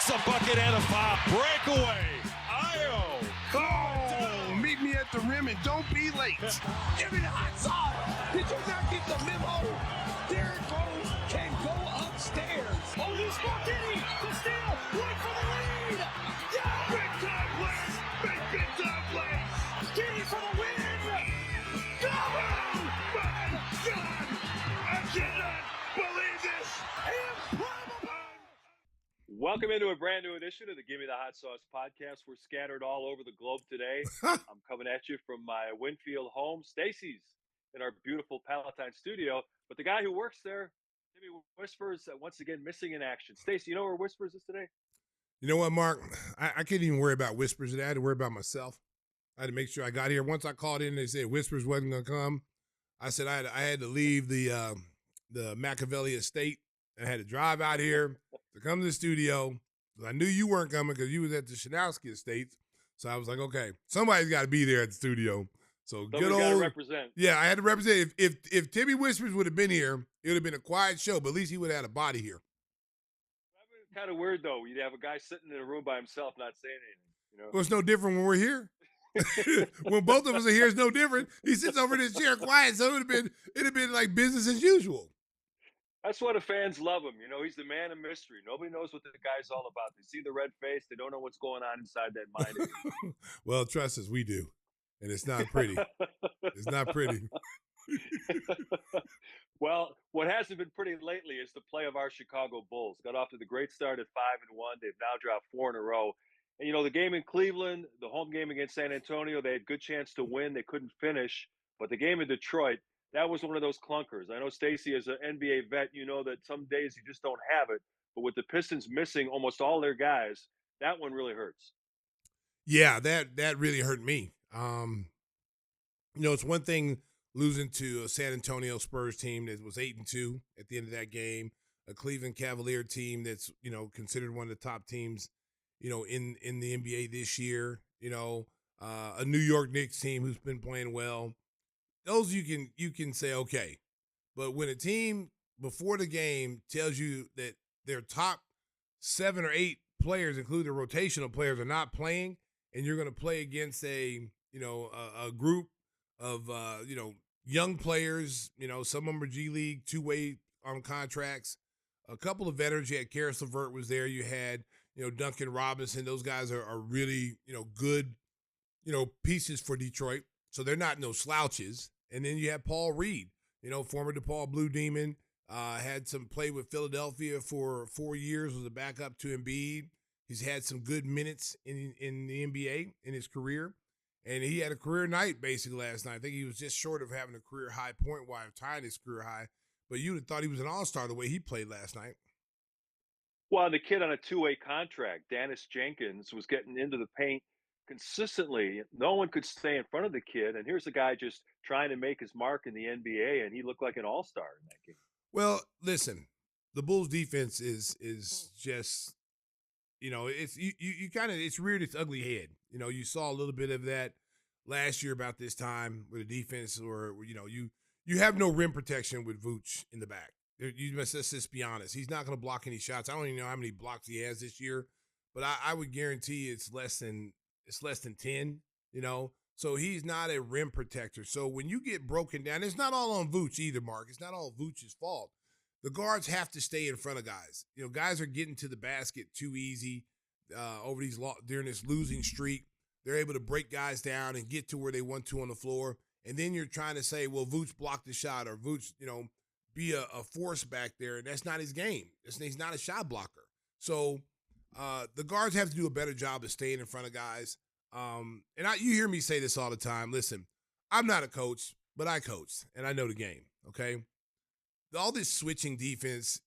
That's a bucket and a foul. Breakaway. Io. Oh, meet me at the rim and don't be late. Give me the hot sauce. Did you not get the memo? Derrick Rose can go upstairs. Oh, he's Martini. The steal. Wait for the lead. Yeah. Big time plays. Big time plays. Gimme for the win. Go! Oh, my God. I cannot believe this. Improbable. Welcome into a brand new edition of the Gimme the Hot Sauce podcast. We're scattered all over the globe today. I'm coming at you from my Winfield home. Stacey's in our beautiful Palatine studio, but the guy who works there, Jimmy Whispers, once again missing in action. Stacey, you know where Whispers is today? You know what, Mark? I couldn't even worry about Whispers today. I had to worry about myself. I had to make sure I got here. Once I called in, they said Whispers wasn't going to come. I said I had to leave the Machiavelli estate. I had to drive out here to come to the studio. I knew you weren't coming because you was at the Shanowski estates. So I was like, okay, somebody's got to be there at the studio. So Somebody's got to represent. Yeah, I had to represent. If Timmy Whispers would have been here, it would have been a quiet show, but at least he would have had a body here. That would be kind of weird, though. You'd have a guy sitting in a room by himself not saying anything. You know? Well, it's no different when we're here. When both of us are here, it's no different. He sits over in his chair quiet, so it'd have been like business as usual. That's why the fans love him. You know, he's the man of mystery. Nobody knows what the guy's all about. They see the red face. They don't know what's going on inside that mind. Well, trust us, we do. And it's not pretty. It's not pretty. Well, what hasn't been pretty lately is the play of our Chicago Bulls. Got off to the great start at 5-1. They've now dropped 4 in a row. And, you know, the game in Cleveland, the home game against San Antonio, they had good chance to win. They couldn't finish. But the game in Detroit, that was one of those clunkers. I know, Stacey, as an NBA vet, you know that some days you just don't have it. But with the Pistons missing almost all their guys, that one really hurts. Yeah, that really hurt me. You know, it's one thing losing to a San Antonio Spurs team that was 8-2 at the end of that game, a Cleveland Cavalier team that's, you know, considered one of the top teams, you know, in the NBA this year, you know, a New York Knicks team who's been playing well. Those you can say, okay. But when a team before the game tells you that their top 7 or 8 players, including the rotational players, are not playing, and you're going to play against a group of, you know, young players, you know, some of them are G League, 2-way on contracts, a couple of veterans. You had Karis LeVert was there. You had, you know, Duncan Robinson. Those guys are really, you know, good, you know, pieces for Detroit. So they're not no slouches. And then you have Paul Reed, you know, former DePaul Blue Demon, had some play with Philadelphia for 4 years, was a backup to Embiid. He's had some good minutes in the NBA in his career. And he had a career night basically last night. I think he was just short of having a career high point while tying his career high. But you'd have thought he was an all-star the way he played last night. Well, the kid on a 2-way contract, Dennis Jenkins, was getting into the paint consistently. No one could stay in front of the kid. And here's a guy just trying to make his mark in the NBA, and he looked like an all-star in that game. Well, listen, the Bulls defense is just, you know, it's you kind of, it's reared its ugly head. You know, you saw a little bit of that last year about this time with the defense, or, you know, you have no rim protection with Vooch in the back. Let's just be honest. He's not going to block any shots. I don't even know how many blocks he has this year, but I would guarantee it's less than 10, you know. So he's not a rim protector. So when you get broken down, it's not all on Vooch either, Mark. It's not all Vooch's fault. The guards have to stay in front of guys. You know, guys are getting to the basket too easy during this losing streak. They're able to break guys down and get to where they want to on the floor. And then you're trying to say, well, Vooch blocked the shot, or Vooch, you know, be a force back there. And that's not his game. He's not a shot blocker. So the guards have to do a better job of staying in front of guys. You hear me say this all the time. Listen, I'm not a coach, but I coach, and I know the game, okay? All this switching defense,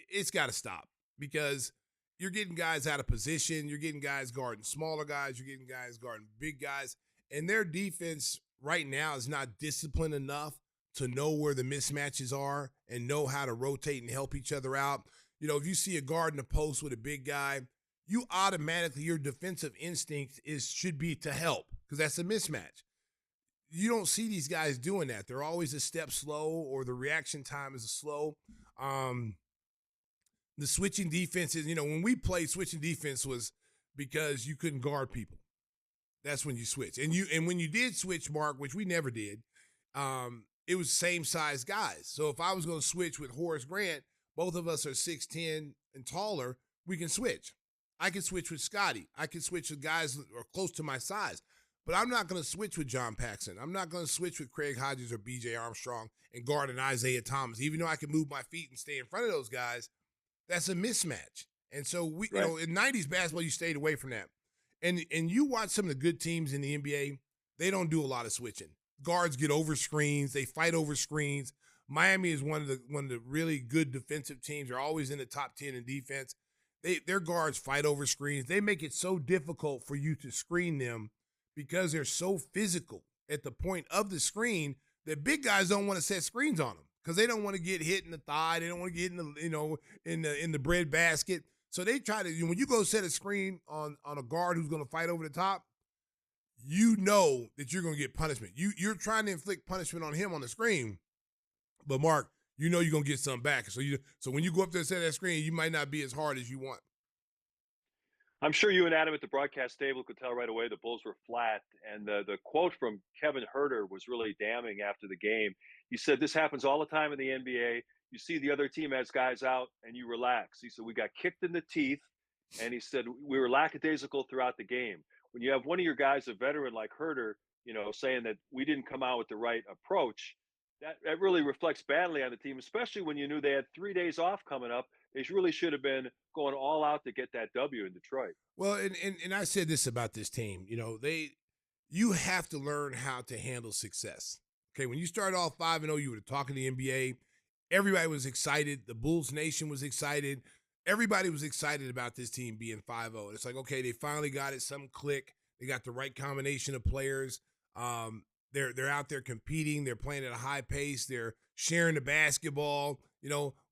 it's got to stop, because you're getting guys out of position. You're getting guys guarding smaller guys. You're getting guys guarding big guys. And their defense right now is not disciplined enough to know where the mismatches are and know how to rotate and help each other out. You know, if you see a guard in the post with a big guy, you automatically, your defensive instinct should be to help, because that's a mismatch. You don't see these guys doing that. They're always a step slow, or the reaction time is slow. the switching defenses, when we played, switching defense was because you couldn't guard people. That's when you switch. And when you did switch, Mark, which we never did, it was same size guys. So if I was going to switch with Horace Grant, both of us are 6'10" and taller, we can switch. I can switch with Scotty. I can switch with guys that are close to my size. But I'm not going to switch with John Paxson. I'm not going to switch with Craig Hodges or B.J. Armstrong and guard an Isaiah Thomas. Even though I can move my feet and stay in front of those guys, that's a mismatch. And so, in 90s basketball, you stayed away from that. And you watch some of the good teams in the NBA, they don't do a lot of switching. Guards get over screens. They fight over screens. Miami is one of the really good defensive teams. They're always in the top 10 in defense. Their guards fight over screens. They make it so difficult for you to screen them because they're so physical at the point of the screen that big guys don't want to set screens on them because they don't want to get hit in the thigh. They don't want to get in the bread basket. So they try to, when you go set a screen on a guard who's going to fight over the top, you know that you're going to get punishment. You're trying to inflict punishment on him on the screen, but Mark, you know you're going to get something back. So when you go up there and set that screen, you might not be as hard as you want. I'm sure you and Adam at the broadcast table could tell right away the Bulls were flat. And the quote from Kevin Herter was really damning after the game. He said, "This happens all the time in the NBA. You see the other team has guys out and you relax." He said, "We got kicked in the teeth." And he said, "We were lackadaisical throughout the game." When you have one of your guys, a veteran like Herter, saying that we didn't come out with the right approach, that really reflects badly on the team, especially when you knew they had 3 days off coming up. They really should have been going all out to get that W in Detroit. Well, and I said this about this team. You have to learn how to handle success. Okay, when you started off 5-0, you were talking to the NBA. Everybody was excited. The Bulls Nation was excited. Everybody was excited about this team being 5-0. It's like, okay, they finally got it. Some click. They got the right combination of players. They're out there competing. They're playing at a high pace. They're sharing the basketball.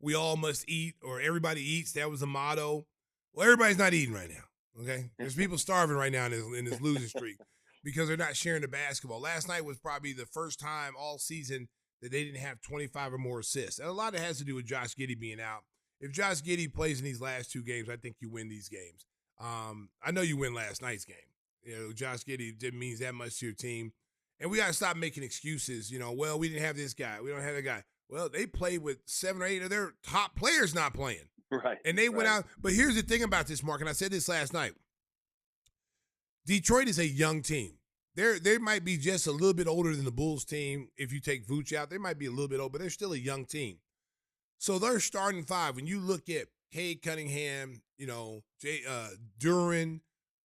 We all must eat, or everybody eats. That was the motto. Well, everybody's not eating right now, okay? There's people starving right now in this losing streak because they're not sharing the basketball. Last night was probably the first time all season that they didn't have 25 or more assists. And a lot of it has to do with Josh Giddey being out. If Josh Giddey plays in these last two games, I think you win these games. I know you win last night's game. Josh Giddey didn't mean that much to your team. And we got to stop making excuses. Well, we didn't have this guy. We don't have that guy. Well, they played with 7 or 8 of their top players not playing. Right. And they went out. But here's the thing about this, Mark, and I said this last night. Detroit is a young team. They might be just a little bit older than the Bulls team. If you take Vooch out, they might be a little bit old, but they're still a young team. So they're starting five. When you look at Cade Cunningham, Duran,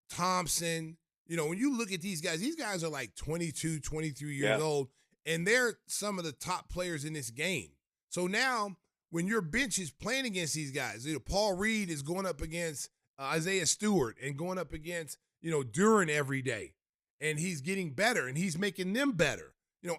Thompson, when you look at these guys are like 22, 23 years old, and they're some of the top players in this game. So now when your bench is playing against these guys, Paul Reed is going up against Isaiah Stewart and going up against, Duran every day. And he's getting better, and he's making them better.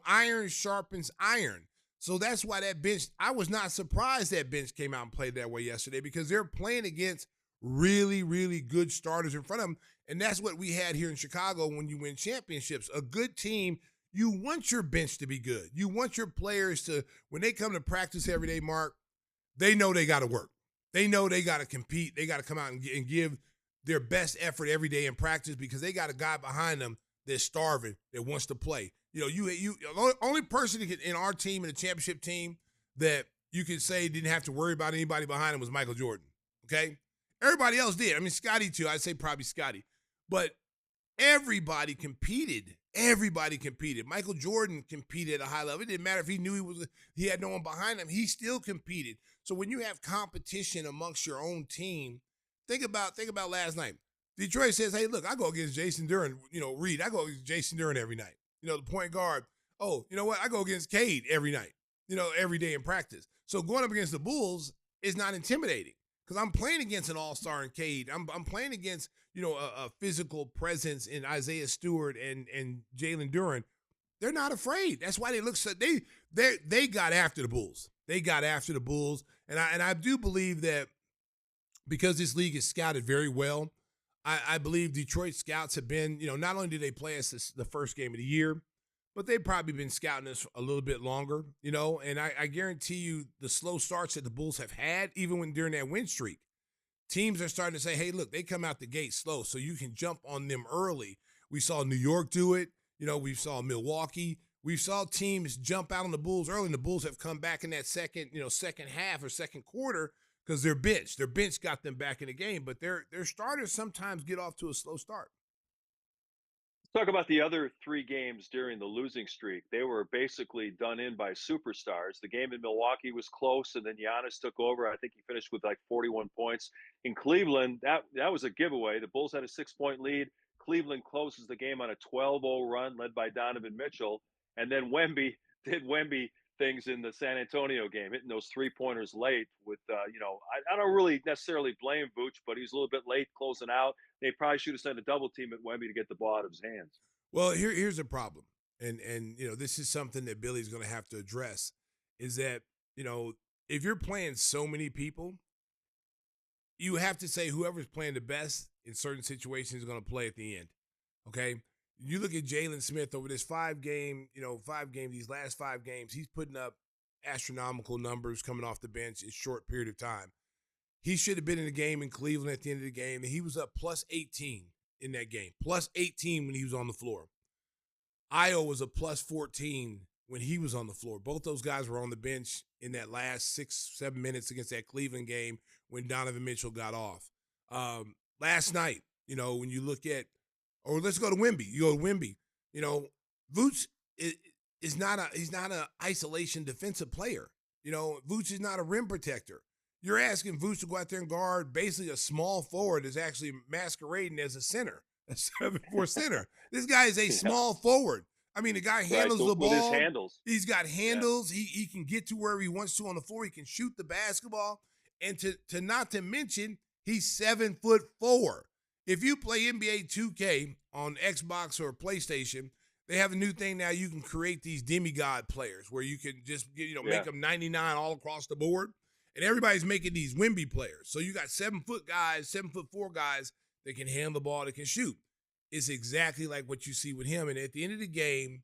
Iron sharpens iron. So that's why that bench, I was not surprised that bench came out and played that way yesterday because they're playing against really, really good starters in front of them. And that's what we had here in Chicago when you win championships. A good team, you want your bench to be good. You want your players to, when they come to practice every day, Mark, they know they got to work. They know they got to compete. They got to come out and give their best effort every day in practice because they got a guy behind them that's starving, that wants to play. You only person in our team, in the championship team, that you could say didn't have to worry about anybody behind him was Michael Jordan. Okay? Everybody else did. I mean, Scotty too. I'd say probably Scotty. But everybody competed. Everybody competed. Michael Jordan competed at a high level. It didn't matter if he knew he had no one behind him. He still competed. So when you have competition amongst your own team, think about last night. Detroit says, hey, look, I go against Jason Duran, Reed. I go against Jason Duran every night. The point guard. Oh, you know what? I go against Cade every night, every day in practice. So going up against the Bulls is not intimidating because I'm playing against an all-star in Cade. I'm playing against, a physical presence in Isaiah Stewart and Jalen Duran. They're not afraid. That's why they look so they got after the Bulls. They got after the Bulls. And I do believe that because this league is scouted very well, I believe Detroit scouts have been, not only did they play us the first game of the year, but they've probably been scouting us a little bit longer, you know, and I guarantee you the slow starts that the Bulls have had, even when during that win streak, teams are starting to say, hey, look, they come out the gate slow, so you can jump on them early. We saw New York do it. You know, we saw Milwaukee. We saw teams jump out on the Bulls early, and the Bulls have come back in that second half or second quarter because their bench got them back in the game. But their starters sometimes get off to a slow start. Talk about the other 3 games during the losing streak. They were basically done in by superstars. The game in Milwaukee was close, and then Giannis took over. I think he finished with like 41 points. In Cleveland, that was a giveaway. The Bulls had a 6-point lead. Cleveland closes the game on a 12-0 run led by Donovan Mitchell. And then Wemby did Wemby things in the San Antonio game, hitting those 3-pointers late with, I don't really necessarily blame Vooch, but he's a little bit late closing out. They probably should have sent a double team at Wemby to get the ball out of his hands. Well, here's the problem. And this is something that Billy's going to have to address is that, if you're playing so many people, you have to say whoever's playing the best in certain situations is going to play at the end. Okay? You look at Jalen Smith over this 5-game, these last 5 games, he's putting up astronomical numbers coming off the bench in a short period of time. He should have been in the game in Cleveland at the end of the game, and he was up plus 18 in that game, plus 18 when he was on the floor. Io was a plus 14 when he was on the floor. Both those guys were on the bench in that last 6-7 minutes against that Cleveland game when Donovan Mitchell got off. Last night, when you look at, or let's go to Wemby. You go to Wemby. Vooch is not an isolation defensive player. Vooch is not a rim protector. You're asking Vooch to go out there and guard basically a small forward that's actually masquerading as a center, a 7'4" center. This guy is a small forward. I mean, the guy handles the ball. With his handles. He's got handles. Yeah. He can get to wherever he wants to on the floor. He can shoot the basketball. And to not to mention, he's 7'4". If you play NBA 2K on Xbox or PlayStation, they have a new thing now. You can create these demigod players where you can just make them 99 all across the board. And everybody's making these Wemby players. So you got 7-foot guys, 7'4" guys that can handle the ball, that can shoot. It's exactly like what you see with him. And at the end of the game,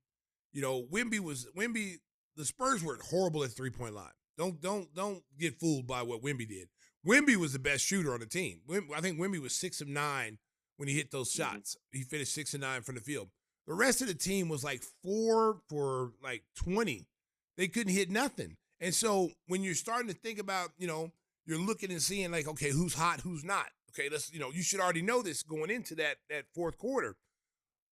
Wemby, the Spurs were horrible at the 3-point line. Don't get fooled by what Wemby did. Wemby was the best shooter on the team. I think Wemby was 6 of 9 when he hit those shots. He finished 6 of 9 from the field. The rest of the team was like 4 for like 20. They couldn't hit nothing. And so when you're starting to think about, you're looking and seeing like, okay, who's hot, who's not. Okay, you should already know this going into that fourth quarter.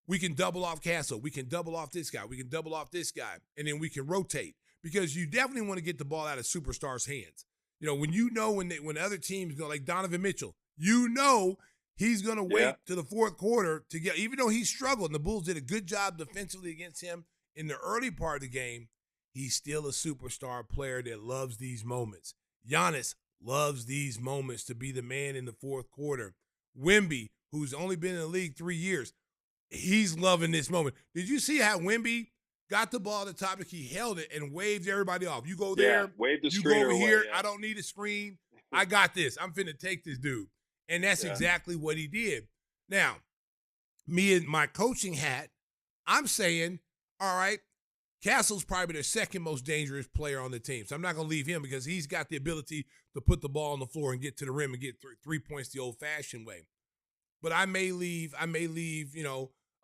We can double off Castle. We can double off this guy. We can double off this guy. And then we can rotate because you definitely want to get the ball out of superstars' hands. When other teams go like Donovan Mitchell, he's going to wait to the fourth quarter to get, even though he struggled and the Bulls did a good job defensively against him in the early part of the game, he's still a superstar player that loves these moments. Giannis loves these moments to be the man in the fourth quarter. Wemby, who's only been in the league 3 years, he's loving this moment. Did you see how Wemby got the ball at the top? He held it and waved everybody off. You go there, wave the you go over away, here. I don't need a screen. I got this. I'm finna take this dude. And that's exactly what he did. Now, me and my coaching hat, I'm saying, all right, Castle's probably the second most dangerous player on the team. So I'm not going to leave him because he's got the ability to put the ball on the floor and get to the rim and get 3 points the old-fashioned way. But I may leave,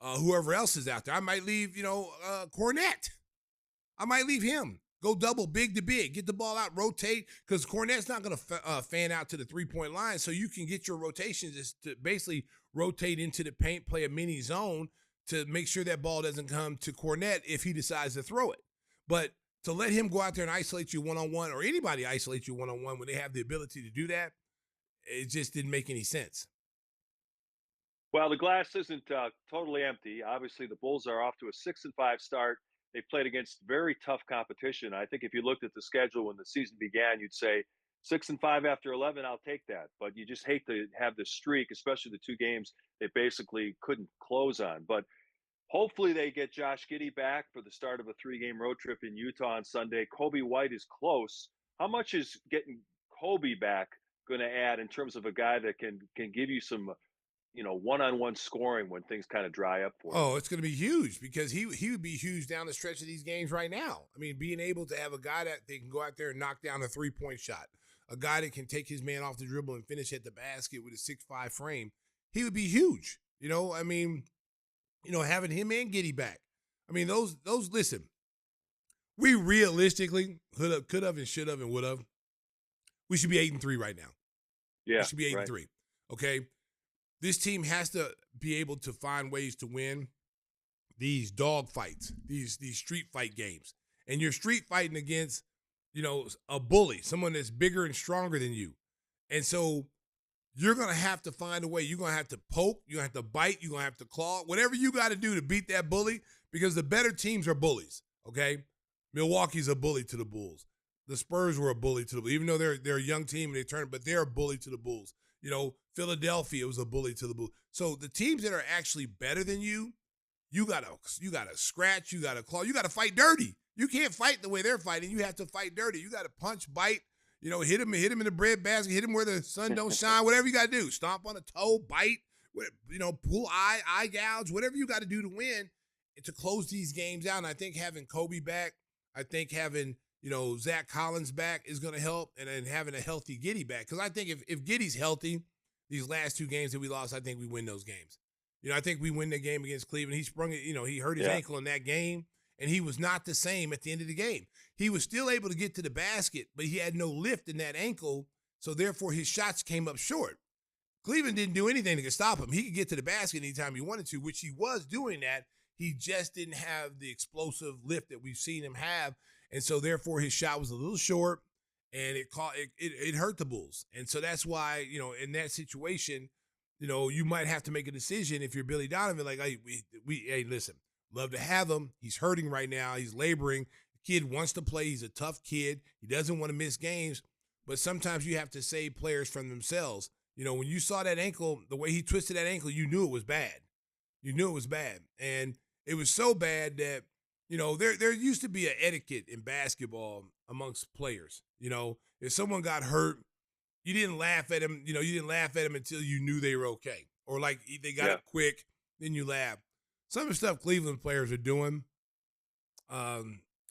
whoever else is out there. I might leave, Cornette. I might leave him. Go double big to big. Get the ball out, rotate, because Cornette's not going to fan out to the 3-point line. So you can get your rotations is to basically rotate into the paint, play a mini zone to make sure that ball doesn't come to Cornette if he decides to throw it. But to let him go out there and isolate you one-on-one, or anybody isolate you one-on-one when they have the ability to do that, it just didn't make any sense. Well, the glass isn't totally empty. Obviously, the Bulls are off to a 6-5 start. They played against very tough competition. I think if you looked at the schedule when the season began, you'd say 6-5 after 11, I'll take that. But you just hate to have the streak, especially the 2 games they basically couldn't close on. But hopefully they get Josh Giddey back for the start of a 3-game road trip in Utah on Sunday. Kobe White is close. How much is getting Kobe back going to add in terms of a guy that can give you some one-on-one scoring when things kind of dry up for him. Oh, it's going to be huge because he would be huge down the stretch of these games right now. I mean, being able to have a guy that they can go out there and knock down a three-point shot, a guy that can take his man off the dribble and finish at the basket with a 6'5" frame, he would be huge. I mean, having him and Giddey back. I mean, those listen, we realistically could have and should have and would have. We should be 8-3 right now. Yeah, we should be 8-3. Okay. This team has to be able to find ways to win these dog fights, these street fight games. And you're street fighting against, a bully, someone that's bigger and stronger than you. And so you're going to have to find a way. You're going to have to poke. You're going to have to bite. You're going to have to claw. Whatever you got to do to beat that bully, because the better teams are bullies, okay? Milwaukee's a bully to the Bulls. The Spurs were a bully to the Bulls. Even though they're a young team and they turn, but they're a bully to the Bulls. Philadelphia was a bully to the Bulls. So the teams that are actually better than you gotta scratch, you gotta claw, you gotta fight dirty. You can't fight the way they're fighting. You have to fight dirty. You gotta punch, bite, hit him in the breadbasket, hit him where the sun don't shine, whatever you gotta do. Stomp on a toe, bite, pull eye gouge, whatever you gotta do to win and to close these games out. And I think having Kobe back, I think having Zach Collins back is going to help, and then having a healthy Giddey back. Because I think if Giddey's healthy, these last two games that we lost, I think we win those games. I think we win the game against Cleveland. He sprung it, he hurt his ankle in that game, and he was not the same at the end of the game. He was still able to get to the basket, but he had no lift in that ankle, so therefore his shots came up short. Cleveland didn't do anything to stop him. He could get to the basket anytime he wanted to, which he was doing that. He just didn't have the explosive lift that we've seen him have. And so, therefore, his shot was a little short, and it hurt the Bulls. And so that's why, in that situation, you might have to make a decision if you're Billy Donovan. Like, hey, listen, love to have him. He's hurting right now. He's laboring. The kid wants to play. He's a tough kid. He doesn't want to miss games. But sometimes you have to save players from themselves. When you saw that ankle, the way he twisted that ankle, you knew it was bad. You knew it was bad. And it was so bad that, there used to be an etiquette in basketball amongst players. If someone got hurt, you didn't laugh at him. You didn't laugh at him until you knew they were okay. Or like they got it quick, then you laugh. Some of the stuff Cleveland players are doing, I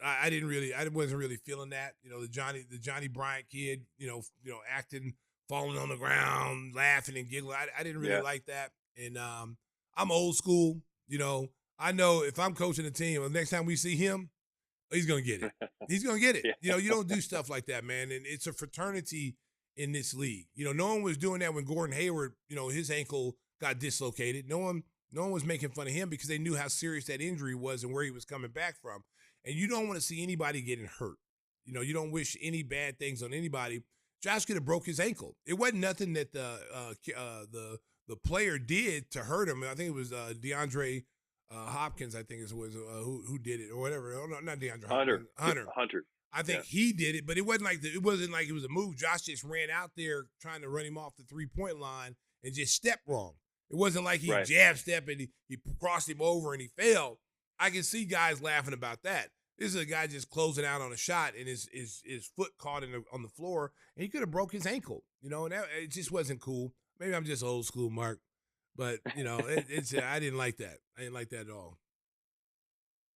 wasn't really feeling that. The Johnny Bryant kid, acting, falling on the ground, laughing and giggling. I didn't really like that. And I'm old school, I know if I'm coaching a team, the next time we see him, he's going to get it. He's going to get it. You don't do stuff like that, man. And it's a fraternity in this league. No one was doing that when Gordon Hayward, his ankle got dislocated. No one was making fun of him because they knew how serious that injury was and where he was coming back from. And you don't want to see anybody getting hurt. You don't wish any bad things on anybody. Josh could have broke his ankle. It wasn't nothing that the player did to hurt him. I think it was DeAndre Hopkins, I think was who did it or whatever. Oh, no, not DeAndre. Hunter. I think he did it, but it wasn't like it was a move. Josh just ran out there trying to run him off the 3-point line and just stepped wrong. It wasn't like he jab stepped and he crossed him over and he fell. I can see guys laughing about that. This is a guy just closing out on a shot and his foot caught on the floor and he could have broke his ankle. And it just wasn't cool. Maybe I'm just old school, Mark. But, I didn't like that. I didn't like that at all.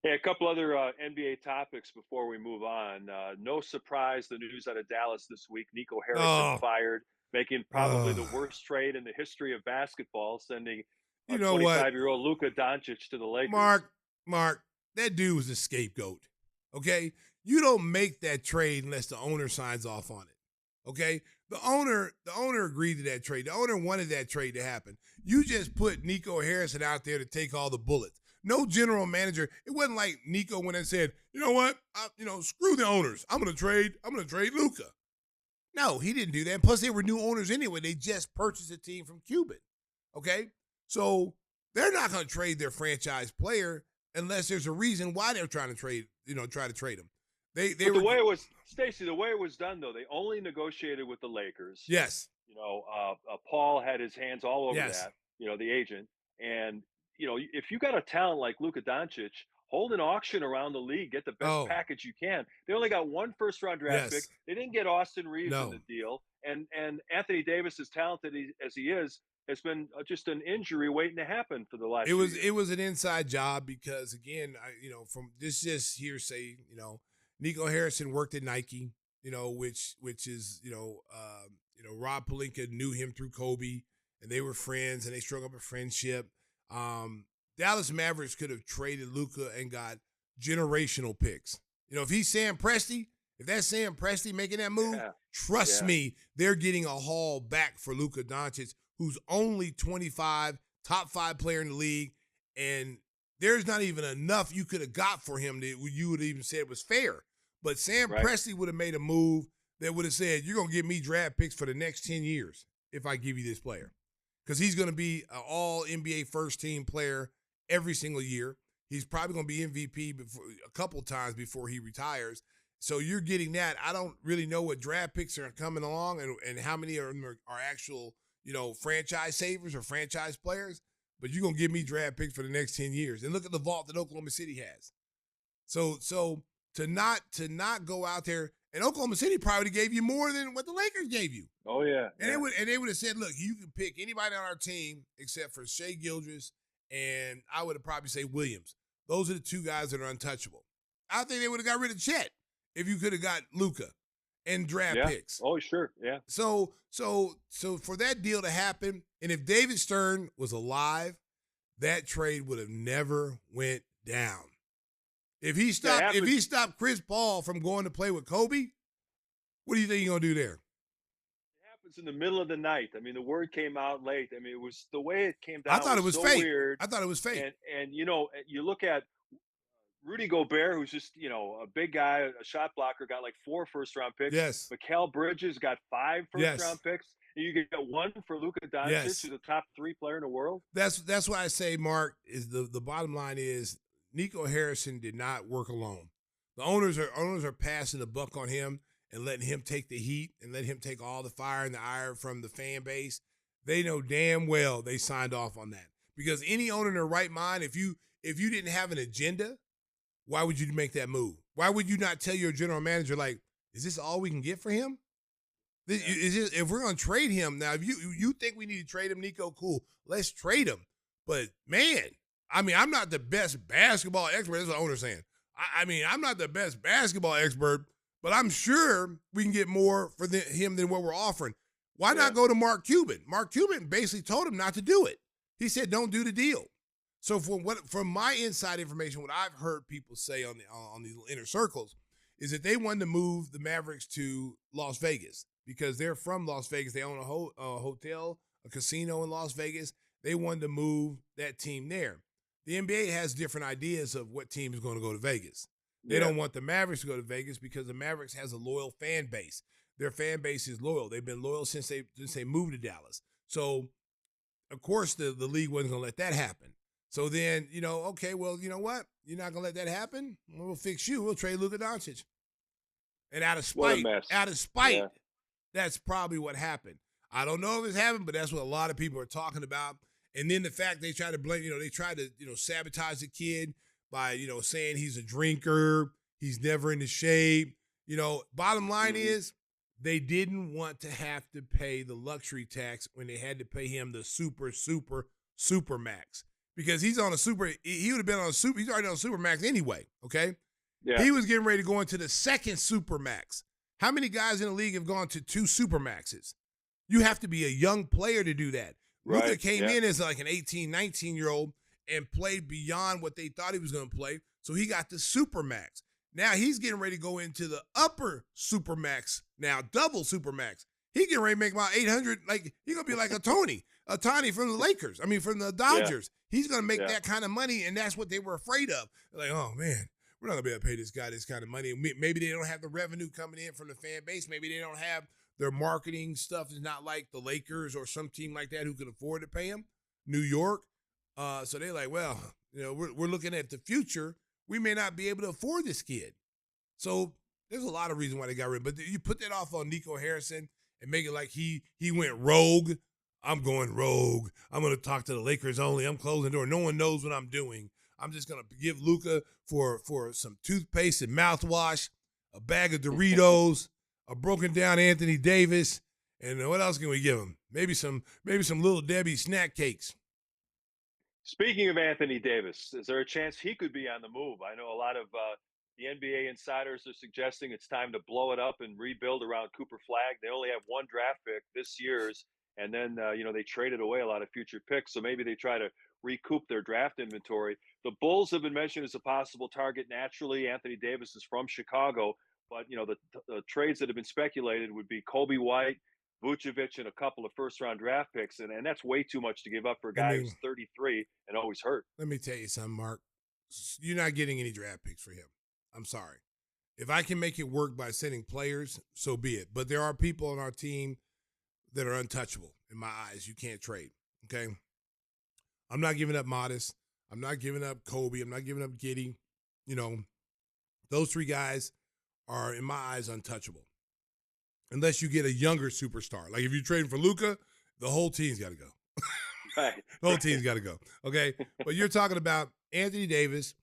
Hey, a couple other NBA topics before we move on. No surprise, the news out of Dallas this week. Nico Harrison fired, making probably the worst trade in the history of basketball, sending 25-year-old Luka Doncic to the Lakers. Mark, that dude was a scapegoat, okay? You don't make that trade unless the owner signs off on it, okay? The owner agreed to that trade. The owner wanted that trade to happen. You just put Nico Harrison out there to take all the bullets. No general manager. It wasn't like Nico went and said, you know what? Screw the owners. I'm gonna trade Luka. No, he didn't do that. Plus, they were new owners anyway. They just purchased a team from Cuban. Okay? So they're not gonna trade their franchise player unless there's a reason why they're trying to trade him. The way it was, Stacey, the way it was done, though, they only negotiated with the Lakers. Yes. Paul had his hands all over that, the agent. And, if you got a talent like Luka Doncic, hold an auction around the league, get the best package you can. They only got one first-round draft pick. They didn't get Austin Reeves in the deal. And Anthony Davis, as talented as he is, it's been just an injury waiting to happen for the last It few was years. it was an inside job because again, from this just hearsay, Nico Harrison worked at Nike, which is Rob Pelinka knew him through Kobe, and they were friends, and they struck up a friendship. Dallas Mavericks could have traded Luka and got generational picks. If he's Sam Presti, if that's Sam Presti making that move, trust me, they're getting a haul back for Luka Doncic, who's only 25, top 5 player in the league, and there's not even enough you could have got for him that you would even say it was fair. But Sam Presti would have made a move that would have said, you're going to give me draft picks for the next 10 years if I give you this player. Because he's going to be an all-NBA first-team player every single year. He's probably going to be MVP a couple times before he retires. So you're getting that. I don't really know what draft picks are coming along and how many of them are actual, franchise savers or franchise players. But you're going to give me draft picks for the next 10 years. And look at the vault that Oklahoma City has. So to not go out there, and Oklahoma City probably gave you more than what the Lakers gave you. Oh, yeah. And they would have said, look, you can pick anybody on our team except for Shai Gilgeous, and I would have probably say Williams. Those are the two guys that are untouchable. I think they would have got rid of Chet if you could have got Luka and draft picks. Oh, sure. Yeah. So for that deal to happen, and if David Stern was alive, that trade would have never went down. If he stopped Chris Paul from going to play with Kobe, what do you think he's going to do there? It happens in the middle of the night. I mean, the word came out late. I mean, it was the way it came down. I thought it was so fake. Weird. I thought it was fake. And you look at Rudy Gobert, who's just, a big guy, a shot blocker, got like 4 first-round picks. Yes. Mikal Bridges got 5 first-round picks. And you get 1 for Luka Doncic, who's the top 3 player in the world. That's why I say, Mark, is the bottom line is Nico Harrison did not work alone. The owners are passing the buck on him and letting him take the heat and let him take all the fire and the ire from the fan base. They know damn well they signed off on that. Because any owner in their right mind, if you didn't have an agenda, why would you make that move? Why would you not tell your general manager, like, is this all we can get for him? If we're going to trade him, now, if you think we need to trade him, Nico, cool. Let's trade him. But, man, I mean, I'm not the best basketball expert. That's what the owner's saying. I mean, I'm not the best basketball expert, but I'm sure we can get more for him than what we're offering. Why not go to Mark Cuban? Mark Cuban basically told him not to do it. He said, don't do the deal. So from my inside information, what I've heard people say on these inner circles is that they wanted to move the Mavericks to Las Vegas because they're from Las Vegas. They own a hotel, a casino in Las Vegas. They wanted to move that team there. The NBA has different ideas of what team is going to go to Vegas. They don't want the Mavericks to go to Vegas because the Mavericks has a loyal fan base. Their fan base is loyal. They've been loyal since they moved to Dallas. So, of course, the league wasn't going to let that happen. So then, okay, well, you know what? You're not going to let that happen? We'll fix you. We'll trade Luka Doncic. And out of spite, that's probably what happened. I don't know if it's happened, but that's what a lot of people are talking about. And then the fact they try to blame, they try to, sabotage the kid by, saying he's a drinker, he's never into shape. Bottom line is they didn't want to have to pay the luxury tax when they had to pay him the super max. Because he's on he would have been on he's already on super max anyway, okay? Yeah. He was getting ready to go into the second super max. How many guys in the league have gone to 2 super maxes? You have to be a young player to do that. Right. Luka came in as like an 18, 19-year-old and played beyond what they thought he was going to play, so he got the super max. Now he's getting ready to go into the upper super max now, double super max. He getting ready to make about 800, like he's going to be like a Tony from the Lakers. I mean, from the Dodgers. Yeah. He's going to make that kind of money, and that's what they were afraid of. They're like, oh, man, we're not going to be able to pay this guy this kind of money. Maybe they don't have the revenue coming in from the fan base. Maybe they don't have their marketing stuff is not like the Lakers or some team like that who can afford to pay him. New York. So they're like, well, we're looking at the future. We may not be able to afford this kid. So there's a lot of reasons why they got rid of him. But you put that off on Nico Harrison and make it like he went rogue. I'm going rogue. I'm going to talk to the Lakers only. I'm closing the door. No one knows what I'm doing. I'm just going to give Luka for some toothpaste and mouthwash, a bag of Doritos, a broken down Anthony Davis, and what else can we give him? Maybe some Little Debbie snack cakes. Speaking of Anthony Davis, is there a chance he could be on the move? I know a lot of the NBA insiders are suggesting it's time to blow it up and rebuild around Cooper Flag. They only have one draft pick this year's, and then they traded away a lot of future picks, so maybe they try to recoup their draft inventory. The Bulls have been mentioned as a possible target. Naturally, Anthony Davis is from Chicago, but the trades that have been speculated would be Kobe White, Vucevic, and a couple of first-round draft picks, and that's way too much to give up for a guy who's 33 and always hurt. Let me tell you something, Mark. You're not getting any draft picks for him. I'm sorry. If I can make it work by sending players, so be it. But there are people on our team that are untouchable in my eyes. You can't trade, okay? I'm not giving up Modest. I'm not giving up Kobe. I'm not giving up Giddey. Those three guys are, in my eyes, untouchable. Unless you get a younger superstar. Like if you're trading for Luka, the whole team's got to go. Right. The whole team's got to go, okay? But you're talking about Anthony Davis,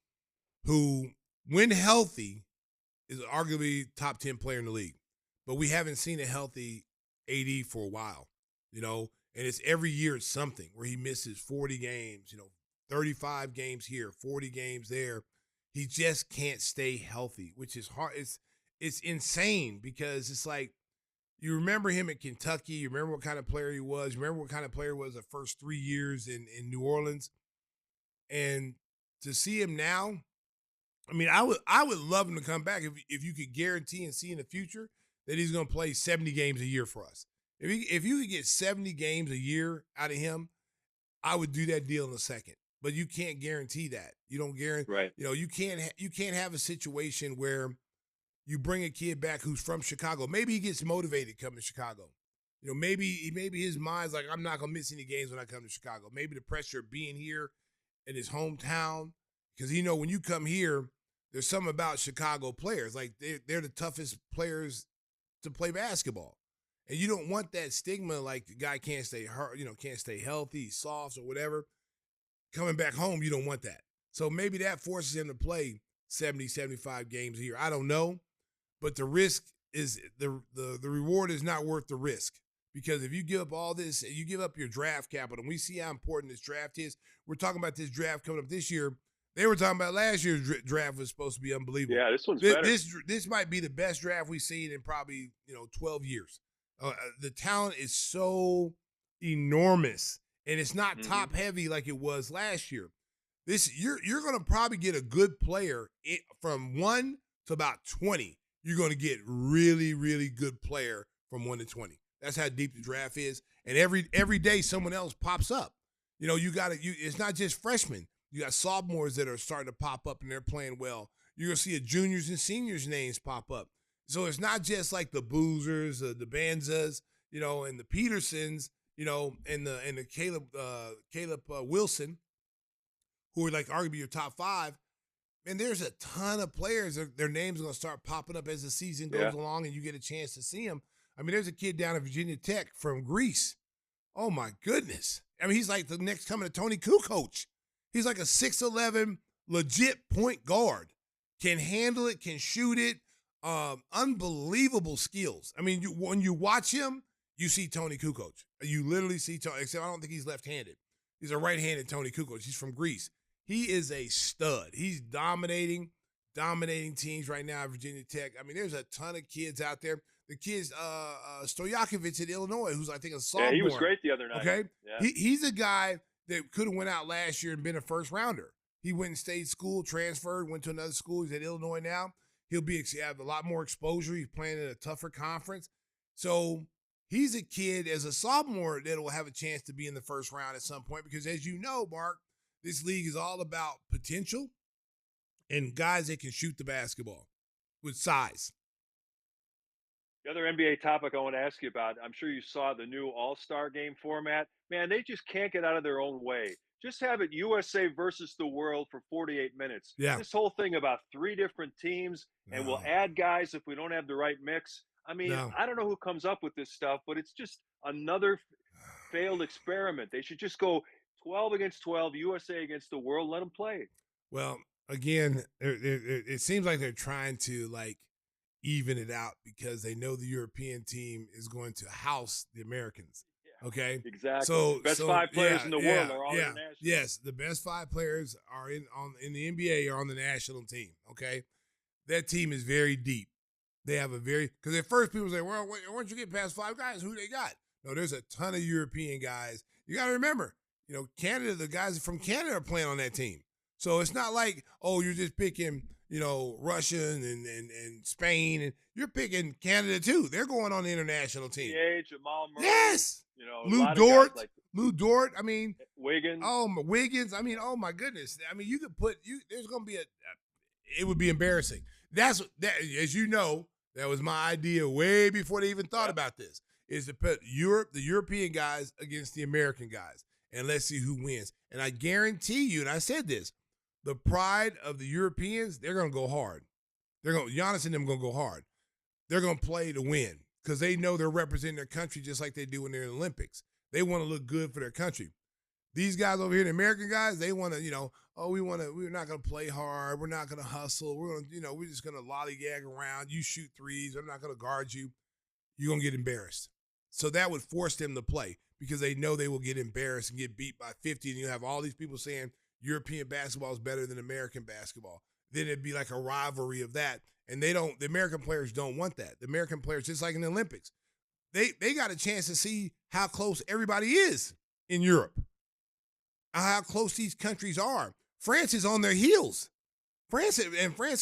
who, when healthy, is arguably top 10 player in the league. But we haven't seen a healthy AD for a while, and it's every year it's something where he misses 40 games, 35 games here, 40 games there. He just can't stay healthy, which is hard. It's insane because it's like, you remember him at Kentucky. You remember what kind of player he was. You remember what kind of player he was the first 3 years in New Orleans. And to see him now, I mean, I would love him to come back if you could guarantee and see in the future that he's going to play 70 games a year for us. If you could get 70 games a year out of him, I would do that deal in a second. But you can't guarantee that. You don't guarantee. Right. You can't have a situation where you bring a kid back who's from Chicago. Maybe he gets motivated coming to Chicago. Maybe his mind's like, I'm not going to miss any games when I come to Chicago. Maybe the pressure of being here in his hometown. Because, when you come here, there's something about Chicago players. Like, they're the toughest players to play basketball. And you don't want that stigma like the guy can't stay hurt, can't stay healthy, he's soft or whatever. Coming back home, you don't want that. So maybe that forces him to play 70, 75 games a year. I don't know. But the risk is the reward is not worth the risk, because if you give up all this, you give up your draft capital, and we see how important this draft is. We're talking about this draft coming up this year. They were talking about last year's draft was supposed to be unbelievable. Yeah, this one's better. This might be the best draft we've seen in probably 12 years. The talent is so enormous, and it's not top heavy like it was last year. You're going to probably get a good player from 1 to about 20. You're going to get really, really good player from 1 to 20. That's how deep the draft is. And every day someone else pops up. It's not just freshmen. You got sophomores that are starting to pop up and they're playing well. You're going to see a juniors and seniors names pop up. So it's not just like the Boozers, the Banzas, and the Petersons, and the Caleb Wilson, who are like arguably your top 5. And there's a ton of players. Their names are going to start popping up as the season goes along and you get a chance to see them. I mean, there's a kid down at Virginia Tech from Greece. Oh, my goodness. I mean, he's like the next coming to Tony Kukoc. He's like a 6'11", legit point guard. Can handle it, can shoot it. Unbelievable skills. I mean, when you watch him, you see Tony Kukoc. You literally see Tony, except I don't think he's left-handed. He's a right-handed Tony Kukoc. He's from Greece. He is a stud. He's dominating teams right now at Virginia Tech. I mean, there's a ton of kids out there. The kids, Stojakovic at Illinois, who's I think a sophomore. Yeah, he was great the other night. Okay, yeah. He's a guy that could have went out last year and been a first rounder. He went and stayed school, transferred, went to another school. He's at Illinois now. He'll have a lot more exposure. He's playing in a tougher conference. So he's a kid as a sophomore that will have a chance to be in the first round at some point, because as you know, Mark, this league is all about potential and guys that can shoot the basketball with size. The other NBA topic I want to ask you about, I'm sure you saw the new All-Star game format. Man, they just can't get out of their own way. Just have it USA versus the world for 48 minutes. Yeah. This whole thing about 3 different teams, and we'll add guys if we don't have the right mix. I mean, I don't know who comes up with this stuff, but it's just another failed experiment. They should just go 12 against 12, USA against the world, let them play. Well, again, it seems like they're trying to even it out because they know the European team is going to house the Americans. Okay, Exactly. Best five players in the world are all yeah, international. yes. The best 5 players are in the NBA are on the national team. Okay, that team is very deep. They have a because at first people say, well, once you get past 5 guys, who they got? No, there's a ton of European guys. You got to remember, Canada, the guys from Canada are playing on that team. So it's not like, oh, you're just picking, Russian and Spain. And you're picking Canada, too. They're going on the international team. Yeah, Jamal Murray. Yes. Lou Dort. Lou Dort. I mean. Wiggins. Wiggins. I mean, oh, my goodness. I mean, you could there's going to be it would be embarrassing. That, as you know, that was my idea way before they even thought about this, is to put the European guys against the American guys, and let's see who wins. And I guarantee you, and I said this, the pride of the Europeans, they're going to go hard. Giannis and them going to go hard. They're going to play to win because they know they're representing their country just like they do when they're in the Olympics. They want to look good for their country. These guys over here, the American guys, they want to, we're not going to play hard. We're not going to hustle. We're going to, we're just going to lollygag around. You shoot threes. I'm not going to guard you. You're going to get embarrassed. So that would force them to play because they know they will get embarrassed and get beat by 50. And you have all these people saying European basketball is better than American basketball. Then it'd be like a rivalry of that. And the American players don't want that. The American players, just like in the Olympics, they got a chance to see how close everybody is in Europe. How close these countries are. France is on their heels. France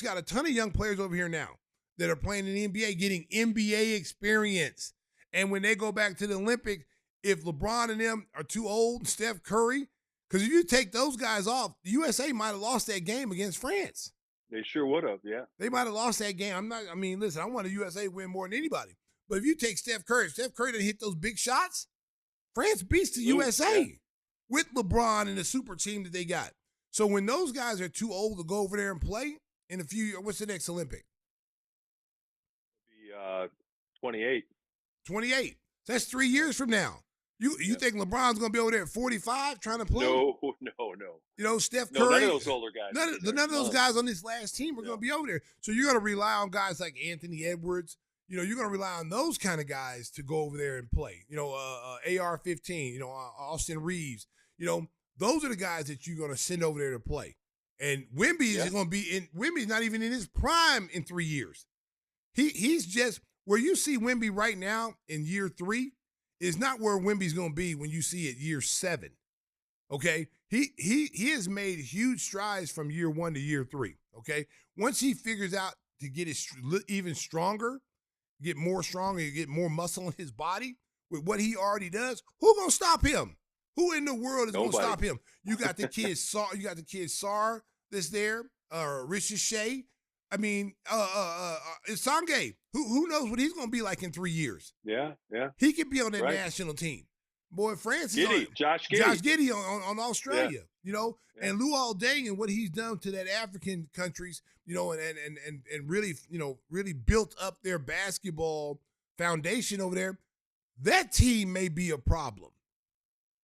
got a ton of young players over here now that are playing in the NBA, getting NBA experience. And when they go back to the Olympics, if LeBron and them are too old, Steph Curry, because if you take those guys off, the USA might have lost that game against France. They sure would have, yeah. They might have lost that game. Listen, I want the USA to win more than anybody. But if you take Steph Curry didn't hit those big shots, France beats the USA with LeBron and the super team that they got. So when those guys are too old to go over there and play in a few years, what's the next Olympic? It'll be 28. 28. That's 3 years from now. You think LeBron's going to be over there at 45 trying to play? No. Steph Curry. None of those older guys. None of those guys on this last team are going to be over there. So you're going to rely on guys like Anthony Edwards. You're going to rely on those kind of guys to go over there and play. AR-15, Austin Reeves. Those are the guys that you're going to send over there to play. And Wemby is going to be Wemby's not even in his prime in 3 years. He's just where you see Wemby right now in year 3 is not where Wemby's going to be when you see it year 7. Okay? He has made huge strides from year 1 to year 3. Okay? Once he figures out to get even stronger, get more muscle in his body with what he already does, who's going to stop him? Who in the world is going to stop him? You got the kid Sar that's there, Richard Shea. I mean, Sange. Who knows what he's going to be like in 3 years? Yeah. He could be on that national team. Boy, France is on Josh Giddey. Josh Giddey on Australia. And Luol Deng and what he's done to that African countries, and really, really built up their basketball foundation over there. That team may be a problem.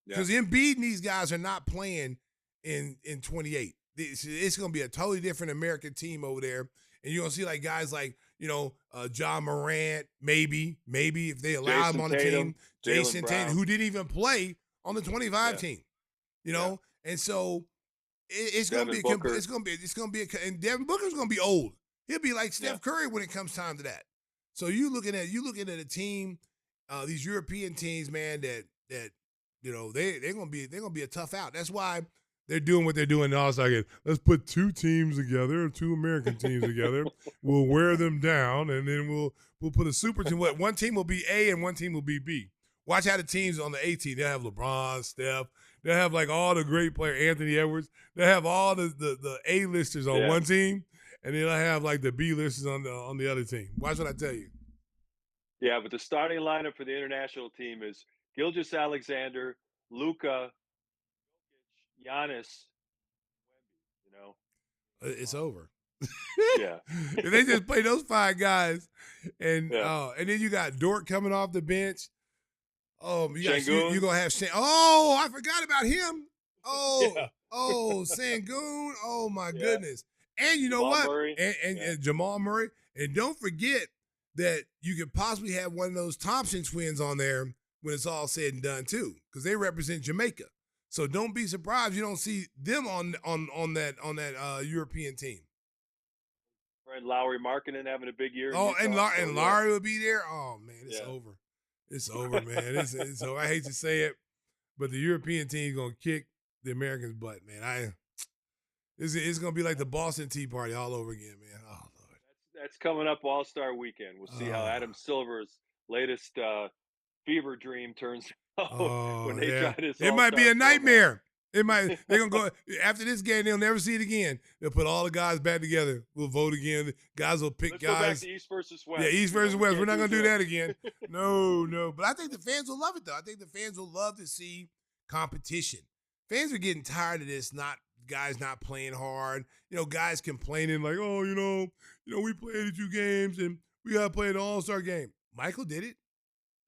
Because Embiid and these guys are not playing in 28. It's going to be a totally different American team over there. And you're going to see like guys like, John Morant, maybe if they allow him on the team. Jason Tatum, who didn't even play on the 25 team. And so it's going to be and Devin Booker's going to be old. He'll be like Steph Curry when it comes time to that. So you looking at a team, these European teams, man, that they're gonna be a tough out. That's why they're doing what they're doing now. It's like, let's put 2 teams together, 2 American teams together. We'll wear them down, and then we'll put a super team. One team will be A and one team will be B. Watch how the teams on the A team, they'll have LeBron, Steph, they'll have like all the great players, Anthony Edwards, they'll have all the A-listers on one team, and then they'll have like the B-listers on the other team. Watch what I tell you. Yeah, but the starting lineup for the international team is Gilgeous Alexander, Luka, Giannis, Wemby, It's over. Yeah. If they just play those 5 guys, and then you got Dort coming off the bench. You're gonna have I forgot about him. Sangoon. Oh my goodness. And you know Jamal what? Murray. And Jamal Murray. And don't forget that you could possibly have one of those Thompson twins on there when it's all said and done too, because they represent Jamaica. So don't be surprised you don't see them on that European team. Right, Lowry Markkinen having a big year. Oh, and Utah, Larry will be there. Oh man, it's Yeah. over. It's over, man. It's over. I hate to say it, but the European team gonna kick the Americans' butt, man. It's gonna be like the Boston Tea Party all over again, man. Oh Lord. That's coming up All-Star Weekend. We'll see how Adam Silver's latest fever dream turns out when they try this. It might be a All-Star nightmare. It might. They're gonna go after this game. They'll never see it again. They'll put all the guys back together. We'll vote again. Guys will pick Let's guys. go back to East versus West. Yeah, East versus West. We're not gonna do that that again. No. But I think the fans will love it though. I think the fans will love to see competition. Fans are getting tired of this. Guys not playing hard. Guys complaining like, oh, we played 2 games and we gotta play an All-Star game. Michael did it.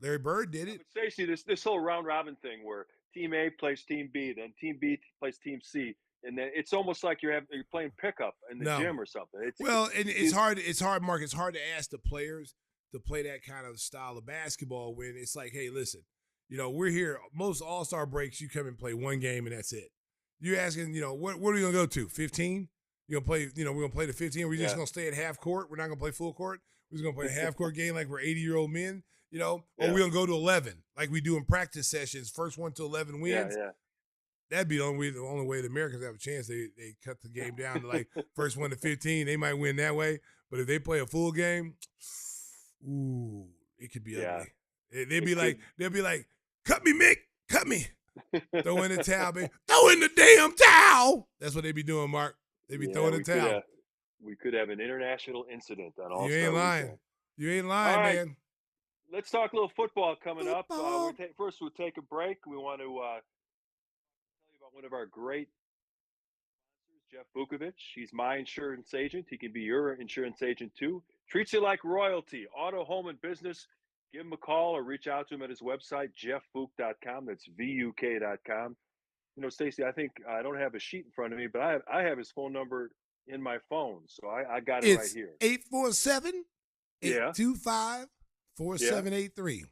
Larry Bird did it. But Stacey, this whole round robin thing where Team A plays Team B, then Team B plays Team C, and then it's almost like you're playing pickup in the gym or something. It's hard. It's hard, Mark. It's hard to ask the players to play that kind of style of basketball when it's like, hey, listen, we're here. Most All-Star breaks, you come and play 1 game and that's it. You're asking, what are we gonna go to? 15? You're gonna play, we're gonna play the 15. We're just gonna stay at half court. We're not gonna play full court. We're just gonna play a half court game like we're 80-year-old men. Or we're gonna go to 11 like we do in practice sessions. First 1 to 11 wins. Yeah. That'd be the only way the Americans have a chance. They cut the game down to like first 1 to 15. They might win that way. But if they play a full game, ooh, it could be ugly. They'll be like, cut me, Mick, cut me. Throw in the towel, baby. Throw in the damn towel. That's what they be doing, Mark. They be throwing the towel. We could have an international incident on All-Star You ain't lying. Weekend. You ain't lying, right. man. Let's talk a little football coming up. First, we'll take a break. We want to tell you about one of our great sponsors, Jeff Vukovic. He's my insurance agent. He can be your insurance agent too. Treats you like royalty. Auto, home, and business. Give him a call or reach out to him at his website, jeffvuk.com. That's VUK.com. Stacey, I think I don't have a sheet in front of me, but I have his phone number in my phone, so I got it right here. 847-825-4783.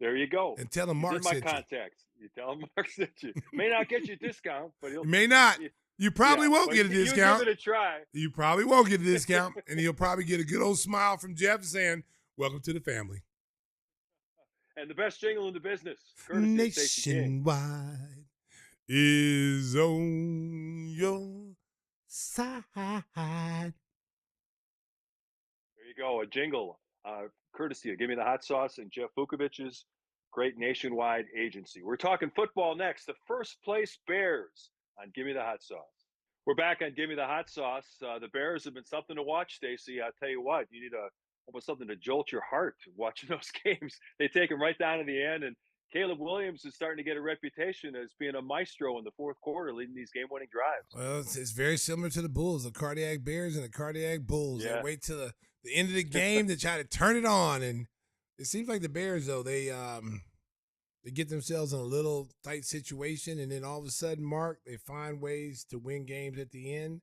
There you go. And tell him Mark sent you. My contacts. You tell him Mark sent you. May not get you a discount, but he'll. May not. You probably won't get a discount. Give it a try. You probably won't get a discount, and he'll probably get a good old smile from Jeff saying, "Welcome to the family." And the best jingle in the business, nationwide, is on your side. There you go, a jingle, courtesy of Gimme the Hot Sauce and Jeff Vukovic's great nationwide agency. We're talking football next. The first place Bears on Gimme the Hot Sauce. We're back on Gimme the Hot Sauce. The Bears have been something to watch, Stacey. I'll tell you what, you need almost something to jolt your heart watching those games. They take them right down to the end, and Caleb Williams is starting to get a reputation as being a maestro in the fourth quarter, leading these game-winning drives. Well, it's very similar to the Bulls, the cardiac Bears and the cardiac Bulls. Yeah. They wait till the end of the game to try to turn it on, and it seems like the Bears, though, they get themselves in a little tight situation, and then all of a sudden, Mark, they find ways to win games at the end.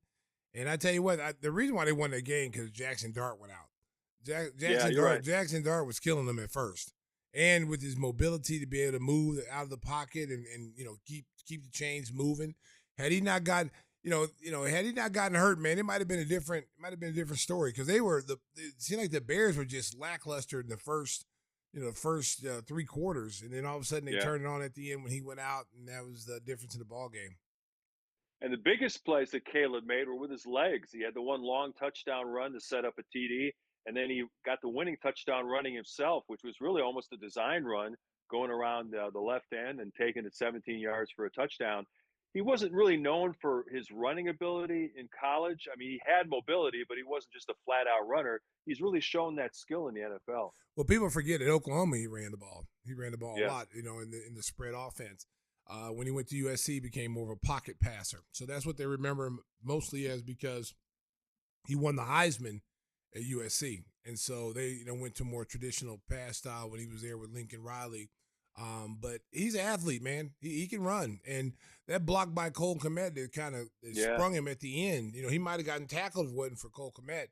And I tell you what, the reason why they won that game because Jackson Dart went out. Jackson Dart was killing them at first. And with his mobility to be able to move out of the pocket and keep the chains moving, had he not gotten hurt, man, it might have been a different story because it seemed like the Bears were just lackluster in the first 3 quarters, and then all of a sudden they turned it on at the end when he went out, and that was the difference in the ball game. And the biggest plays that Caleb made were with his legs. He had the one long touchdown run to set up a TD. And then he got the winning touchdown running himself, which was really almost a design run, going around the left end and taking it 17 yards for a touchdown. He wasn't really known for his running ability in college. I mean, he had mobility, but he wasn't just a flat-out runner. He's really shown that skill in the NFL. Well, people forget at Oklahoma he ran the ball. He ran the ball a lot, in the spread offense. When he went to USC, he became more of a pocket passer. So that's what they remember him mostly as because he won the Heisman at USC. And so they went to more traditional pass style when he was there with Lincoln Riley. But he's an athlete, man. He can run. And that block by Cole Kmet that kind of sprung him at the end. He might have gotten tackled if it wasn't for Cole Kmet.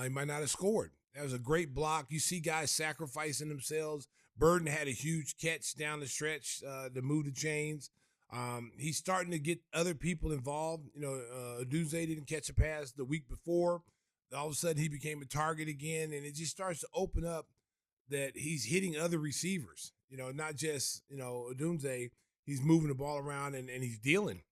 He might not have scored. That was a great block. You see guys sacrificing themselves, Burden had a huge catch down the stretch to move the chains. He's starting to get other people involved. Odunze didn't catch a pass the week before. All of a sudden, he became a target again, and it just starts to open up that he's hitting other receivers. Not just, Odunze. He's moving the ball around, and he's dealing.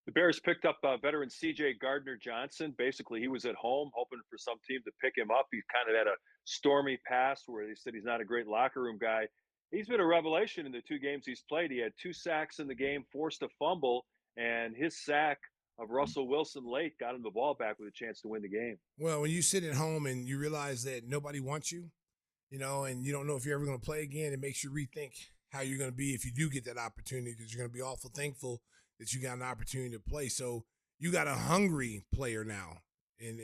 The Bears picked up veteran C.J. Gardner-Johnson. Basically, he was at home hoping for some team to pick him up. He kind of had a stormy past where they said he's not a great locker room guy. He's been a revelation in the 2 games he's played. He had 2 sacks in the game, forced a fumble, and his sack of Russell Wilson late got him the ball back with a chance to win the game. Well, when you sit at home and you realize that nobody wants you, and you don't know if you're ever going to play again, it makes you rethink how you're going to be if you do get that opportunity, because you're going to be awful thankful that you got an opportunity to play. So you got a hungry player now in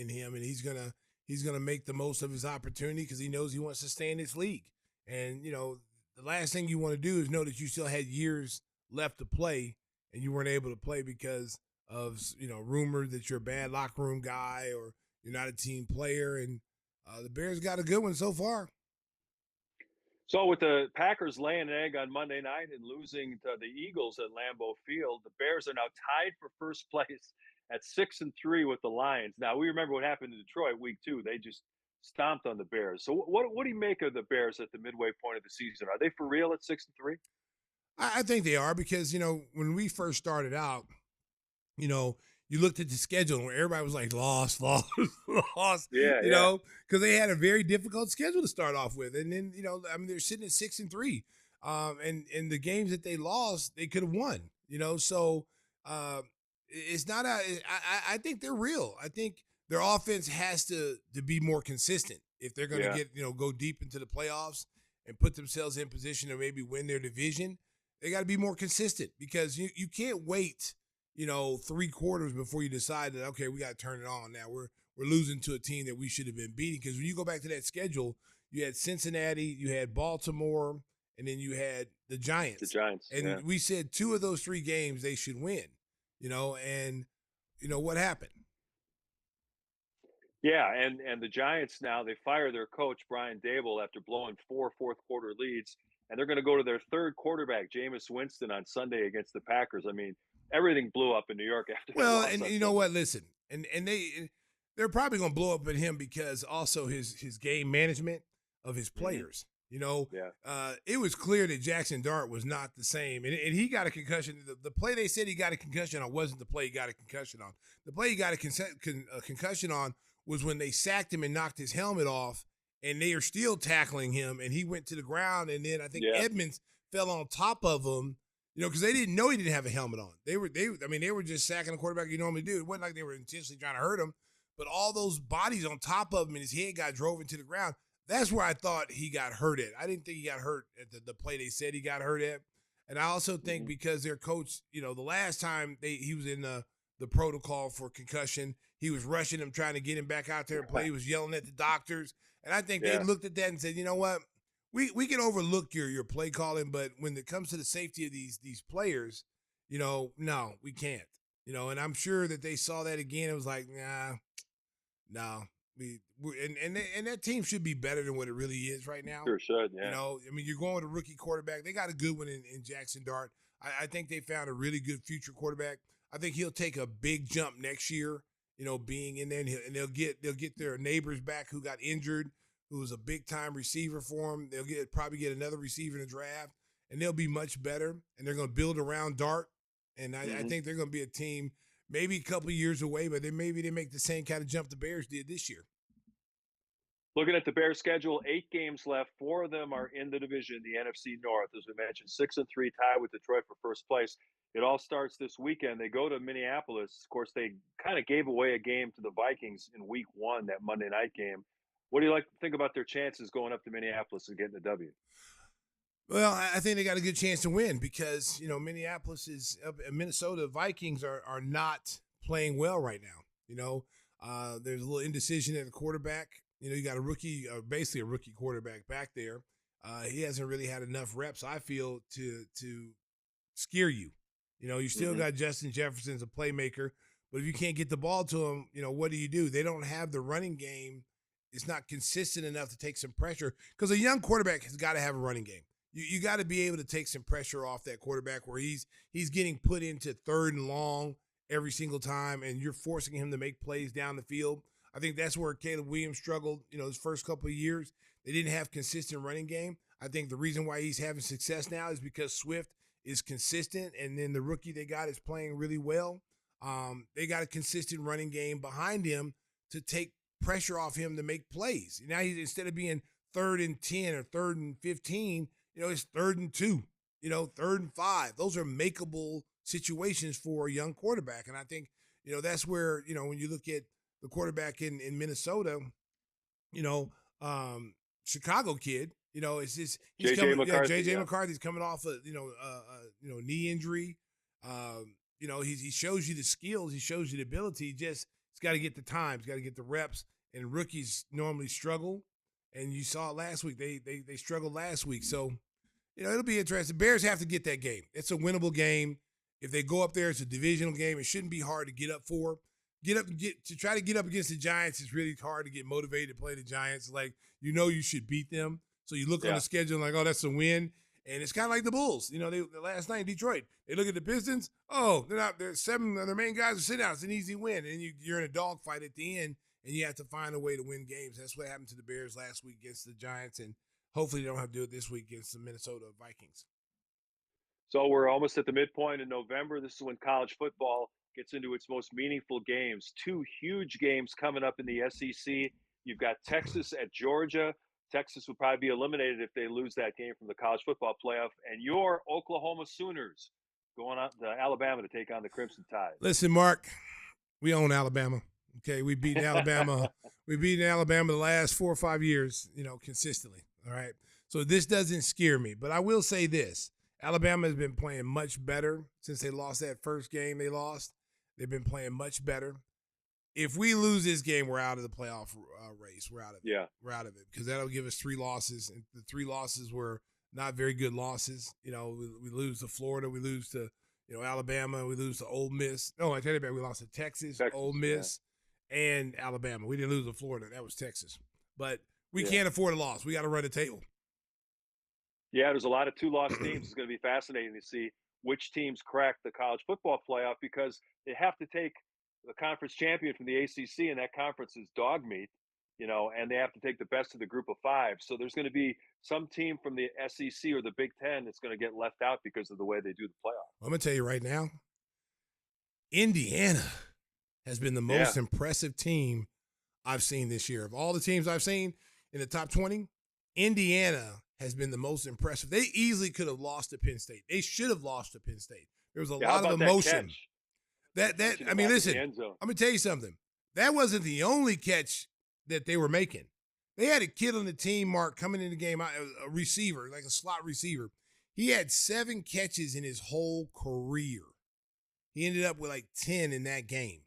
him, and he's gonna make the most of his opportunity because he knows he wants to stay in this league. And the last thing you want to do is know that you still had years left to play and you weren't able to play because of rumors that you're a bad locker room guy or you're not a team player. And the Bears got a good one so far. So with the Packers laying an egg on Monday night and losing to the Eagles at Lambeau Field, the Bears are now tied for first place at 6-3 with the Lions. Now, we remember what happened in Detroit week 2. They just stomped on the Bears. So what do you make of the Bears at the midway point of the season? Are they for real at 6-3? I think they are because, when we first started out, you looked at the schedule where everybody was like, lost. Yeah, because they had a very difficult schedule to start off with. And then, they're sitting at 6-3. And the games that they lost, they could have won, so it's not I think they're real. I think their offense has to be more consistent if they're going to get, go deep into the playoffs and put themselves in position to maybe win their division. They got to be more consistent because you can't wait 3 quarters before you decide that, okay, we got to turn it on now. We're losing to a team that we should have been beating, because when you go back to that schedule, you had Cincinnati, you had Baltimore, and then you had the Giants. And we said 2 of those 3 games they should win, and what happened? Yeah, and the Giants now, they fire their coach, Brian Dable, after blowing 4 fourth-quarter leads, and they're going to go to their 3rd quarterback, Jameis Winston, on Sunday against the Packers. I mean, everything blew up in New York after that. Well, and you know what? Listen, and they're probably going to blow up at him because also his game management of his players. It was clear that Jackson Dart was not the same, and he got a concussion. The play they said he got a concussion on wasn't the play he got a concussion on. The play he got a concussion on was when they sacked him and knocked his helmet off, and they are still tackling him, and he went to the ground, and then I think Edmonds fell on top of him. Because they didn't know he didn't have a helmet on. They were just sacking the quarterback you normally do. It wasn't like they were intentionally trying to hurt him, but all those bodies on top of him and his head got drove into the ground. That's where I thought he got hurt at. I didn't think he got hurt at the play they said he got hurt at. And I also think because their coach, the last time he was in the protocol for concussion, he was rushing him, trying to get him back out there to play. He was yelling at the doctors. And I think they looked at that and said, you know what? We can overlook your play calling, but when it comes to the safety of these players, no, we can't. And I'm sure that they saw that again. It was like, no. And that team should be better than what it really is right now. Sure should, yeah. You're going with a rookie quarterback. They got a good one in Jackson Dart. I think they found a really good future quarterback. I think he'll take a big jump next year, being in there, and they'll get their neighbors back who got injured, who was a big-time receiver for them. They'll probably get another receiver in the draft, and they'll be much better, and they're going to build around Dart. And I think they're going to be a team maybe a couple of years away, but maybe they make the same kind of jump the Bears did this year. Looking at the Bears' schedule, 8 games left. 4 of them are in the division, the NFC North. As we mentioned, 6-3 tied with Detroit for first place. It all starts this weekend. They go to Minneapolis. Of course, they kind of gave away a game to the Vikings in week 1, that Monday night game. What do you think about their chances going up to Minneapolis and getting a W? Well, I think they got a good chance to win because, Minnesota Vikings are not playing well right now. There's a little indecision at the quarterback. You got a rookie, basically a rookie quarterback back there. He hasn't really had enough reps, I feel, to scare you. You still got Justin Jefferson as a playmaker, but if you can't get the ball to him, what do? They don't have the running game it's not consistent enough to take some pressure, because a young quarterback has got to have a running game. You got to be able to take some pressure off that quarterback where he's getting put into third and long every single time, and you're forcing him to make plays down the field. I think that's where Caleb Williams struggled, his first couple of years. They didn't have consistent running game. I think the reason why he's having success now is because Swift is consistent, and then the rookie they got is playing really well. They got a consistent running game behind him to take pressure off him to make plays. Now he's, instead of being 3rd and 10 or 3rd and 15, it's 3rd and 2, 3rd and 5. Those are makeable situations for a young quarterback. And I think, that's where, when you look at the quarterback in Minnesota, Chicago kid, it's just he's coming. JJ McCarthy's coming off a knee injury. He shows you the skills, he shows you the ability. He's got to get the time, he's got to get the reps. And rookies normally struggle, and you saw it last week. They struggled last week, so it'll be interesting. Bears have to get that game. It's a winnable game. If they go up there, it's a divisional game. It shouldn't be hard to get up for. To try to get up against the Giants is really hard to get motivated to play the Giants. Like, you should beat them. So you look on the schedule and like, oh, that's a win. And it's kind of like the Bulls. The last night in Detroit, they look at the Pistons. Oh, they're not. They're 7 of their main guys are sit out. It's an easy win. And you're in a dogfight at the end, and you have to find a way to win games. That's what happened to the Bears last week against the Giants, and hopefully they don't have to do it this week against the Minnesota Vikings. So we're almost at the midpoint in November. This is when college football gets into its most meaningful games. 2 huge games coming up in the SEC. You've got Texas at Georgia. Texas would probably be eliminated if they lose that game from the college football playoff. And your Oklahoma Sooners going out to Alabama to take on the Crimson Tide. Listen, Mark, we own Alabama. Okay, we beat Alabama. We beat Alabama the last 4 or 5 years, consistently. All right. So this doesn't scare me. But I will say this. Alabama has been playing much better since they lost that first game they lost. They've been playing much better. If we lose this game, we're out of the playoff race. We're out of it. Yeah. We're out of it because that'll give us 3 losses. And the 3 losses were not very good losses. We lose to Florida. We lose to, Alabama. We lose to Ole Miss. No, I tell you about we lost to Texas, Ole Miss, and Alabama. We didn't lose to Florida. That was Texas. But we can't afford a loss. We got to run the table. Yeah, there's a lot of 2-loss teams. It's going to be fascinating to see which teams crack the college football playoff because they have to take the conference champion from the ACC, and that conference is dog meat, and they have to take the best of the group of 5. So there's going to be some team from the SEC or the Big Ten that's going to get left out because of the way they do the playoff. I'm going to tell you right now, Indiana has been the most impressive team I've seen this year. Of all the teams I've seen in the top 20, Indiana has been the most impressive. They easily could have lost to Penn State. They should have lost to Penn State. There was a lot of emotion. I mean, listen, I'm going to tell you something. That wasn't the only catch that they were making. They had a kid on the team, Mark, coming in the game, a receiver, like a slot receiver. He had 7 catches in his whole career. He ended up with like 10 in that game.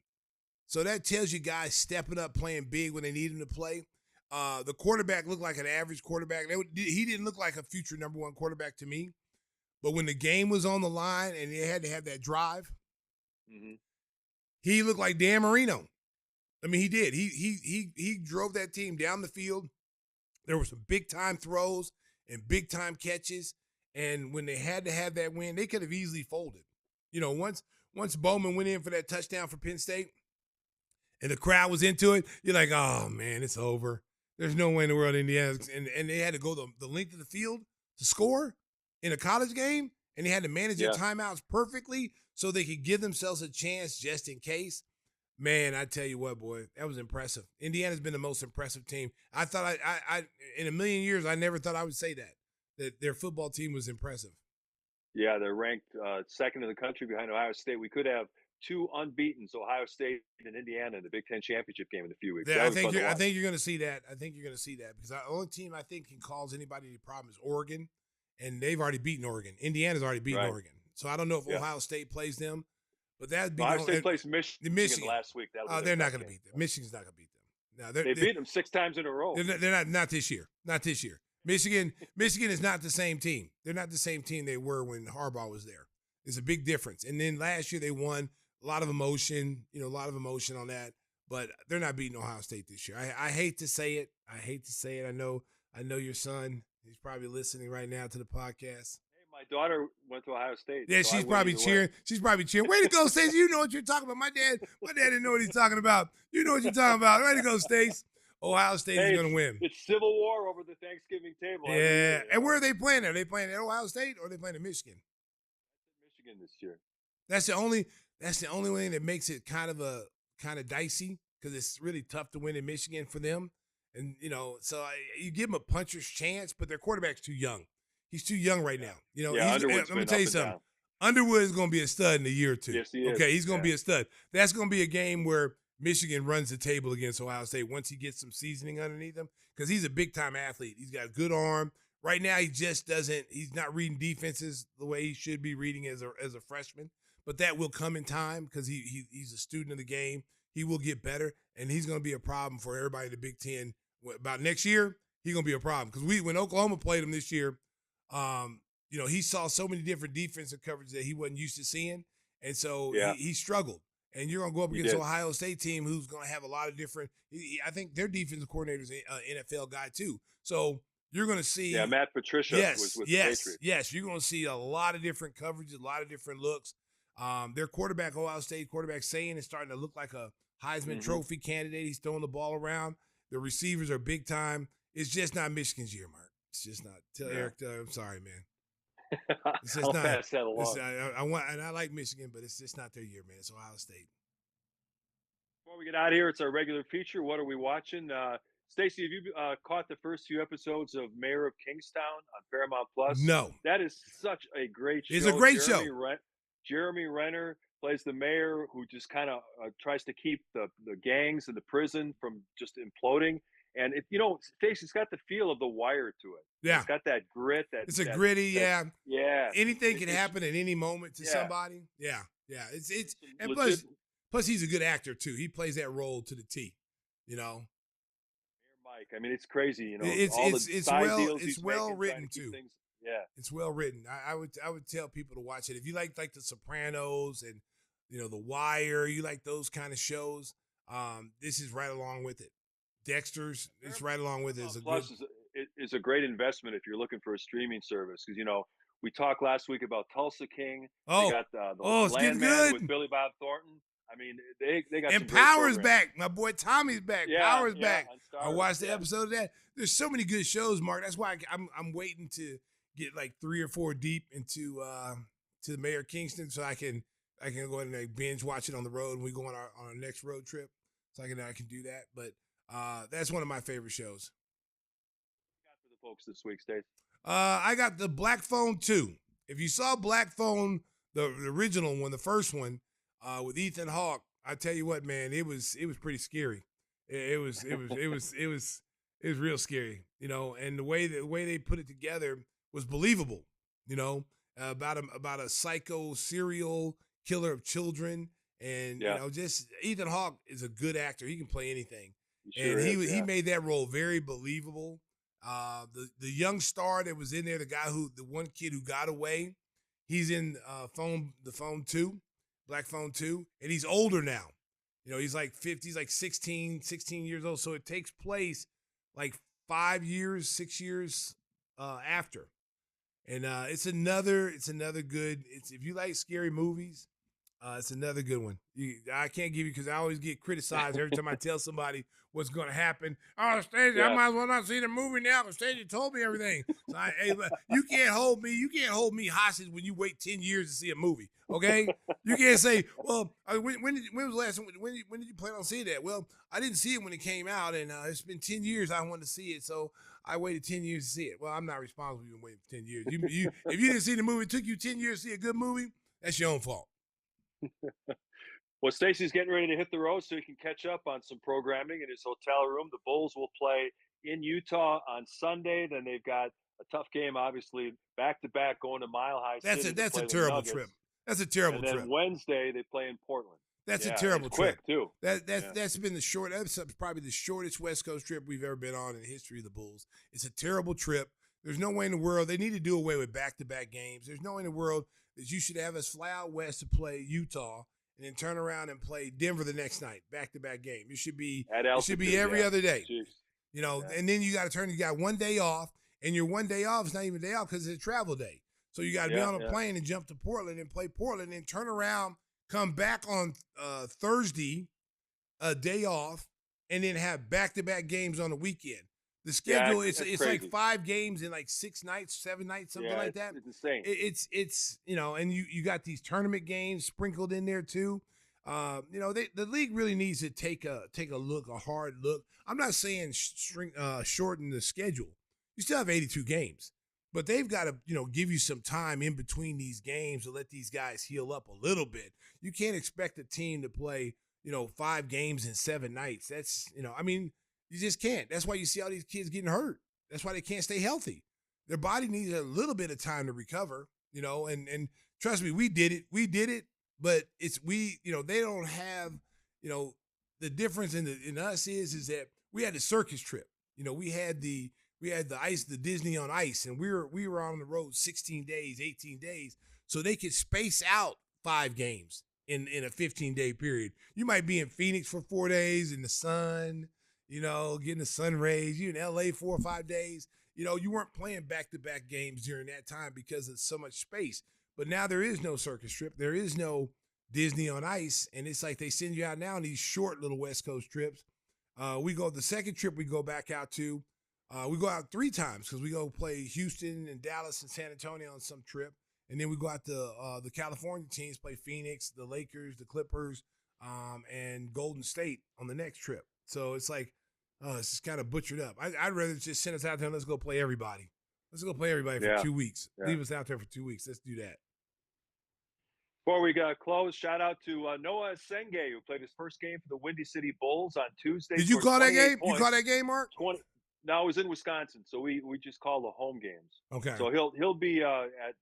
So that tells you guys stepping up, playing big when they need him to play. The quarterback looked like an average quarterback. He didn't look like a future number 1 quarterback to me. But when the game was on the line and they had to have that drive, he looked like Dan Marino. I mean, he did. He drove that team down the field. There were some big-time throws and big-time catches. And when they had to have that win, they could have easily folded. Once Bowman went in for that touchdown for Penn State and the crowd was into it, you're like, oh, man, it's over. There's no way in the world Indiana. And they had to go the length of the field to score in a college game, and they had to manage their timeouts perfectly so they could give themselves a chance just in case. Man, I tell you what, boy, that was impressive. Indiana's been the most impressive team. I thought I in a million years, I never thought I would say that their football team was impressive. Yeah, they're ranked 2nd in the country behind Ohio State. We could have 2 unbeatens, Ohio State and Indiana, in the Big Ten championship game in a few weeks. I think you're going to see that. I think you're going to see that because the only team I think can cause anybody any problem is Oregon, and they've already beaten Oregon. Indiana's already beaten Oregon. So I don't know if Ohio State plays them, but that'd be Ohio State plays Michigan last week. They're not going to beat them. Michigan's not going to beat them. Now they beat them 6 times in a row. They're not this year. Not this year. Michigan is not the same team. They're not the same team they were when Harbaugh was there. There's a big difference. And then last year they won. A lot of emotion, on that. but they're not beating Ohio State this year. I hate to say it. I know your son. He's probably listening right now to the podcast. Hey, my daughter went to Ohio State. Yeah, so she's probably cheering. She's probably cheering. Way to go, Stacey. You know what you're talking about. My dad didn't know what he's talking about. You know what you're talking about. Way to go, Stace. Ohio State is going to win. It's civil war over the Thanksgiving table. Yeah. Year, And where are they playing? Are they playing at Ohio State or are they playing at Michigan? Michigan this year. That's the only thing that makes it kind of dicey because it's really tough to win in Michigan for them. And, so you give them a puncher's chance, but their quarterback's too young. He's too young right now. Let me tell you something. Down. Underwood is going to be a stud in a year or two. Yes, he is. Okay, he's going to be a stud. That's going to be a game where Michigan runs the table against Ohio State once he gets some seasoning underneath him because he's a big-time athlete. He's got a good arm. Right now, he's not reading defenses the way he should be reading as a freshman, but that will come in time because he's a student of the game. He will get better, and he's going to be a problem for everybody in the Big Ten. About next year, he's going to be a problem because when Oklahoma played him this year, he saw so many different defensive coverages that he wasn't used to seeing, and so he struggled. And you're going to go up against an Ohio State team who's going to have a lot of different – I think their defensive coordinator is an NFL guy too. So you're going to see – Yeah, Matt Patricia was with the Patriots. Yes, you're going to see a lot of different coverages, a lot of different looks. Their quarterback, Ohio State quarterback, Saying is starting to look like a Heisman Trophy candidate. He's throwing the ball around. The receivers are big time. It's just not Michigan's year, Mark. It's just not. Tell Eric, I'm sorry, man. It's just I'll not. pass that along. I like Michigan, but it's just not their year, man. It's Ohio State. Before we get out of here, it's our regular feature. What are we watching? Stacey, have you caught the first few episodes of Mayor of Kingstown on Paramount Plus? No. That is such a great show. It's a great show. Jeremy Renner plays the mayor who just kind of tries to keep the gangs in the prison from just imploding. And Stacey's got the feel of The Wire to it. Yeah, it's got that grit. It's gritty. Yeah. Anything can it's happen at any moment to somebody. Yeah. It's and plus he's a good actor too. He plays that role to the T. Mayor Mike. I mean, it's crazy. It's well written too. Yeah, it's well written. I would tell people to watch it if you like The Sopranos and The Wire. You like those kind of shows. This is right along with it. Dexter's, it's right along with it. It's a great investment if you're looking for a streaming service because we talked last week about Tulsa King. Oh, they got the it's getting good with Billy Bob Thornton. I mean, they got. And Power's back. My boy Tommy's back. Power's back. I watched the episode of that. There's so many good shows, Mark. That's why I'm waiting to get like 3 or 4 deep into to the Mayor of Kingston so I can go ahead and binge watch it on the road and we go on our next road trip so I can do that. But that's one of my favorite shows. What got for the folks this week, Stacey? I got the Black Phone 2. If you saw Black Phone, the original one, the first one, with Ethan Hawke, I tell you what, man, it was pretty scary. It was real scary, and the way they put it together was believable, about a psycho serial killer of children, and just Ethan Hawke is a good actor. He can play anything. He made that role very believable. The young star that was in there, the one kid who got away, he's in the Phone 2, Black Phone 2, and he's older now. He's like 50, he's like 16 years old. So it takes place like 6 years after. And it's another good. If you like scary movies, it's another good one. I can't give you because I always get criticized every time I tell somebody what's going to happen. Oh, Stacey, I might as well not see the movie now because Stacey told me everything. So you can't hold me hostage when you wait 10 years to see a movie. Okay, you can't say, well, when was the last when did you plan on seeing that? Well, I didn't see it when it came out, and it's been 10 years. I wanted to see it, so I waited 10 years to see it. Well, I'm not responsible for you waiting for 10 years. If you didn't see the movie, it took you 10 years to see a good movie. That's your own fault. Well, Stacey's getting ready to hit the road so he can catch up on some programming in his hotel room. The Bulls will play in Utah on Sunday. Then they've got a tough game, obviously, back-to-back going to Mile High City. That's a terrible trip. That's a terrible trip. And then Wednesday they play in Portland. That's a terrible trip. Quick too. That's been that's probably the shortest West Coast trip we've ever been on in the history of the Bulls. It's a terrible trip. There's no way in the world they need to do away with back-to-back games. There's no way in the world that you should have us fly out west to play Utah and then turn around and play Denver the next night, back-to-back game. It should be every yeah. other day. Jeez. You know, Yeah. and then you got to you got one day off, and your one day off is not even a day off because it's a travel day. So you got to be on a plane and jump to Portland and play Portland and turn around, come back on Thursday, a day off, and then have back-to-back games on the weekend. The schedule, it's like 5 games in like 6 nights, 7 nights, something like that. It's insane. It's you know, and you got these tournament games sprinkled in there too. You know, the league really needs to take a look, a hard look. I'm not saying shorten the schedule. You still have 82 games, but they've got to, you know, give you some time in between these games to let these guys heal up a little bit. You can't expect a team to play, you know, 5 games in 7 nights. That's, you know, I mean, you just can't. That's why you see all these kids getting hurt. That's why they can't stay healthy. Their body needs a little bit of time to recover, you know, and trust me, we did it, but you know, they don't have, you know, the difference in us is that we had the circus trip. You know, we had the ice, the Disney on Ice, and we were on the road 16 days, 18 days, so they could space out 5 games in a 15-day period. You might be in Phoenix for 4 days in the sun, you know, getting the sun rays. You in LA 4 or 5 days. You know, you weren't playing back-to-back games during that time because of so much space. But now there is no circus trip. There is no Disney on Ice, and it's like they send you out now on these short little West Coast trips. The second trip we go back out to, we go out 3 times because we go play Houston and Dallas and San Antonio on some trip. And then we go out to the California teams, play Phoenix, the Lakers, the Clippers, and Golden State on the next trip. So it's like, it's just kind of butchered up. I'd rather just send us out there and let's go play everybody. Let's go play everybody for 2 weeks. Yeah. Leave us out there for 2 weeks. Let's do that. Before we close, shout out to Noah Senge, who played his first game for the Windy City Bulls on Tuesday. Did you call that game? You call that game, Mark? No, it was in Wisconsin, so we just call the home games. Okay. So he'll be at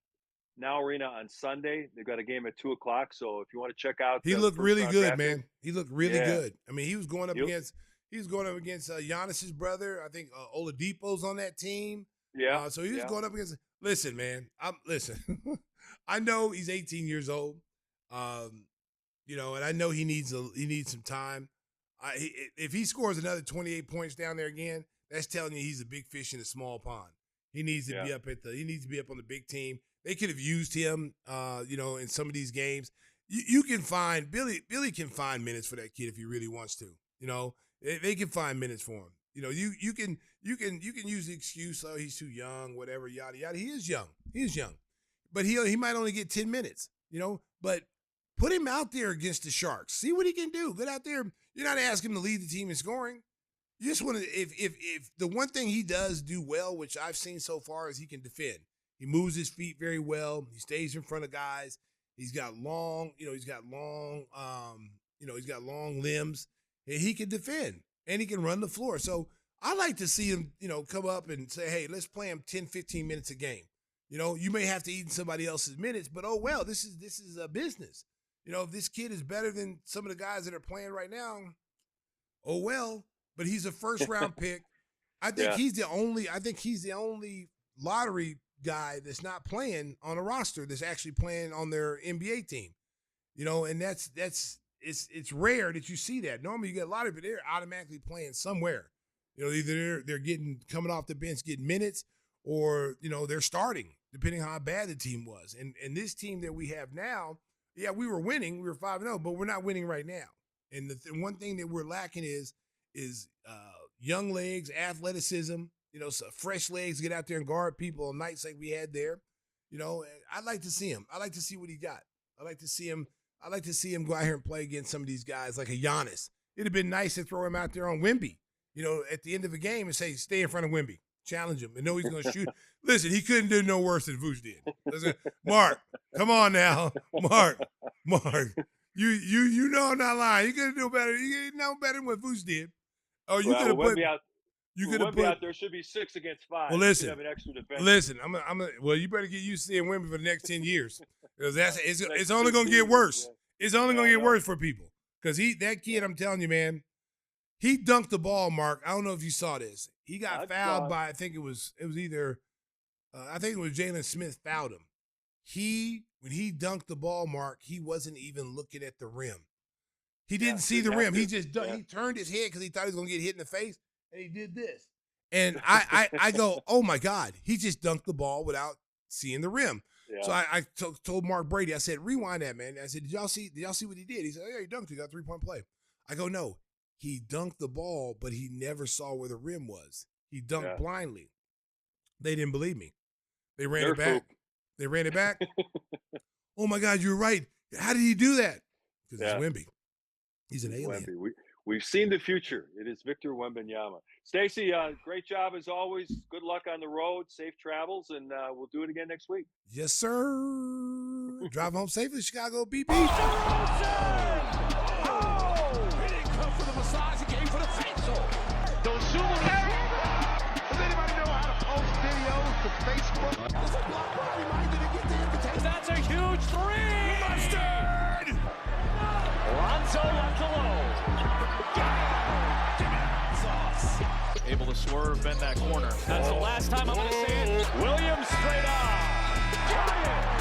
Now Arena on Sunday. They've got a game at 2:00. So if you want to check out, he looked really good, man. He looked really good. I mean, he was going up against Giannis's brother. I think Oladipo's on that team. Yeah. So he was going up against. Listen, man. Listen. I know he's 18 years old. You know, and I know he needs some time. If he scores another 28 points down there again, that's telling you he's a big fish in a small pond. He needs to be up on the big team. They could have used him, you know, in some of these games. You can find Billy can find minutes for that kid if he really wants to. You know, they can find minutes for him. You know, you can use the excuse, oh, he's too young, whatever, yada yada. He is young. But he might only get 10 minutes, you know. But put him out there against the Sharks. See what he can do. Get out there. You're not asking him to lead the team in scoring. You just want to, if the one thing he does do well, which I've seen so far, is he can defend. He moves his feet very well. He stays in front of guys. He's got long limbs, and he can defend, and he can run the floor. So I like to see him, you know, come up and say, hey, let's play him 10, 15 minutes a game. You know, you may have to eat somebody else's minutes, but oh well, this is a business. You know, if this kid is better than some of the guys that are playing right now, oh well. But he's a first round pick. I think he's the only lottery guy that's not playing on a roster that's actually playing on their NBA team. You know, and it's rare that you see that. Normally you get a lot of it, they're automatically playing somewhere. You know, either they're coming off the bench getting minutes, or, you know, they're starting, depending on how bad the team was. And this team that we have now, yeah, we were winning. We were 5-0, but we're not winning right now. And the one thing that we're lacking is young legs, athleticism, you know, so fresh legs, get out there and guard people on nights like we had there. You know, I'd like to see him. I like to see what he got. I like to see him go out here and play against some of these guys like a Giannis. It'd have been nice to throw him out there on Wemby, you know, at the end of the game and say, stay in front of Wemby. Challenge him and know he's going to shoot. Listen, he couldn't do no worse than Vooch did. Listen, Mark, come on now. Mark, you know I'm not lying. You could do better. You know better than what Vooch did. Oh, you could have put. You could have put out there. Should be 6 against 5. Well, listen, have an extra defense. Listen. Well, you better get used to seeing Wemby for the next 10 years because it's only going to get worse. It's only going to get worse for people because that kid. I'm telling you, man. He dunked the ball, Mark. I don't know if you saw this. He got fouled by, I think it was either, I think it was Jalen Smith fouled him. He when he dunked the ball, Mark, he wasn't even looking at the rim. He didn't see the rim. He just he turned his head because he thought he was going to get hit in the face, and he did this. And I go, oh, my God, he just dunked the ball without seeing the rim. Yeah. So I told Mark Brady, I said, rewind that, man. I said, did y'all see what he did? He said, oh, yeah, he dunked. He got a 3-point play. I go, no, he dunked the ball, but he never saw where the rim was. He dunked blindly. They didn't believe me. They ran it back. They ran it back. Oh, my God, you're right. How did he do that? Because it's Wemby. He's an alien. Wemby. We've seen the future. It is Victor Wembanyama. Stacey, great job as always. Good luck on the road. Safe travels, and we'll do it again next week. Yes, sir. Drive home safely, Chicago. Beep, beep. Oh! He didn't come for the massage. He came for the facial. Don't shoot him. Does anybody know how to post videos to Facebook? There's a block body line. Did he get the invitation? That's a huge three. Mustard. Lonzo left alone. Able to swerve, bend that corner. That's the last time I'm going to see it. Williams straight on. Got it.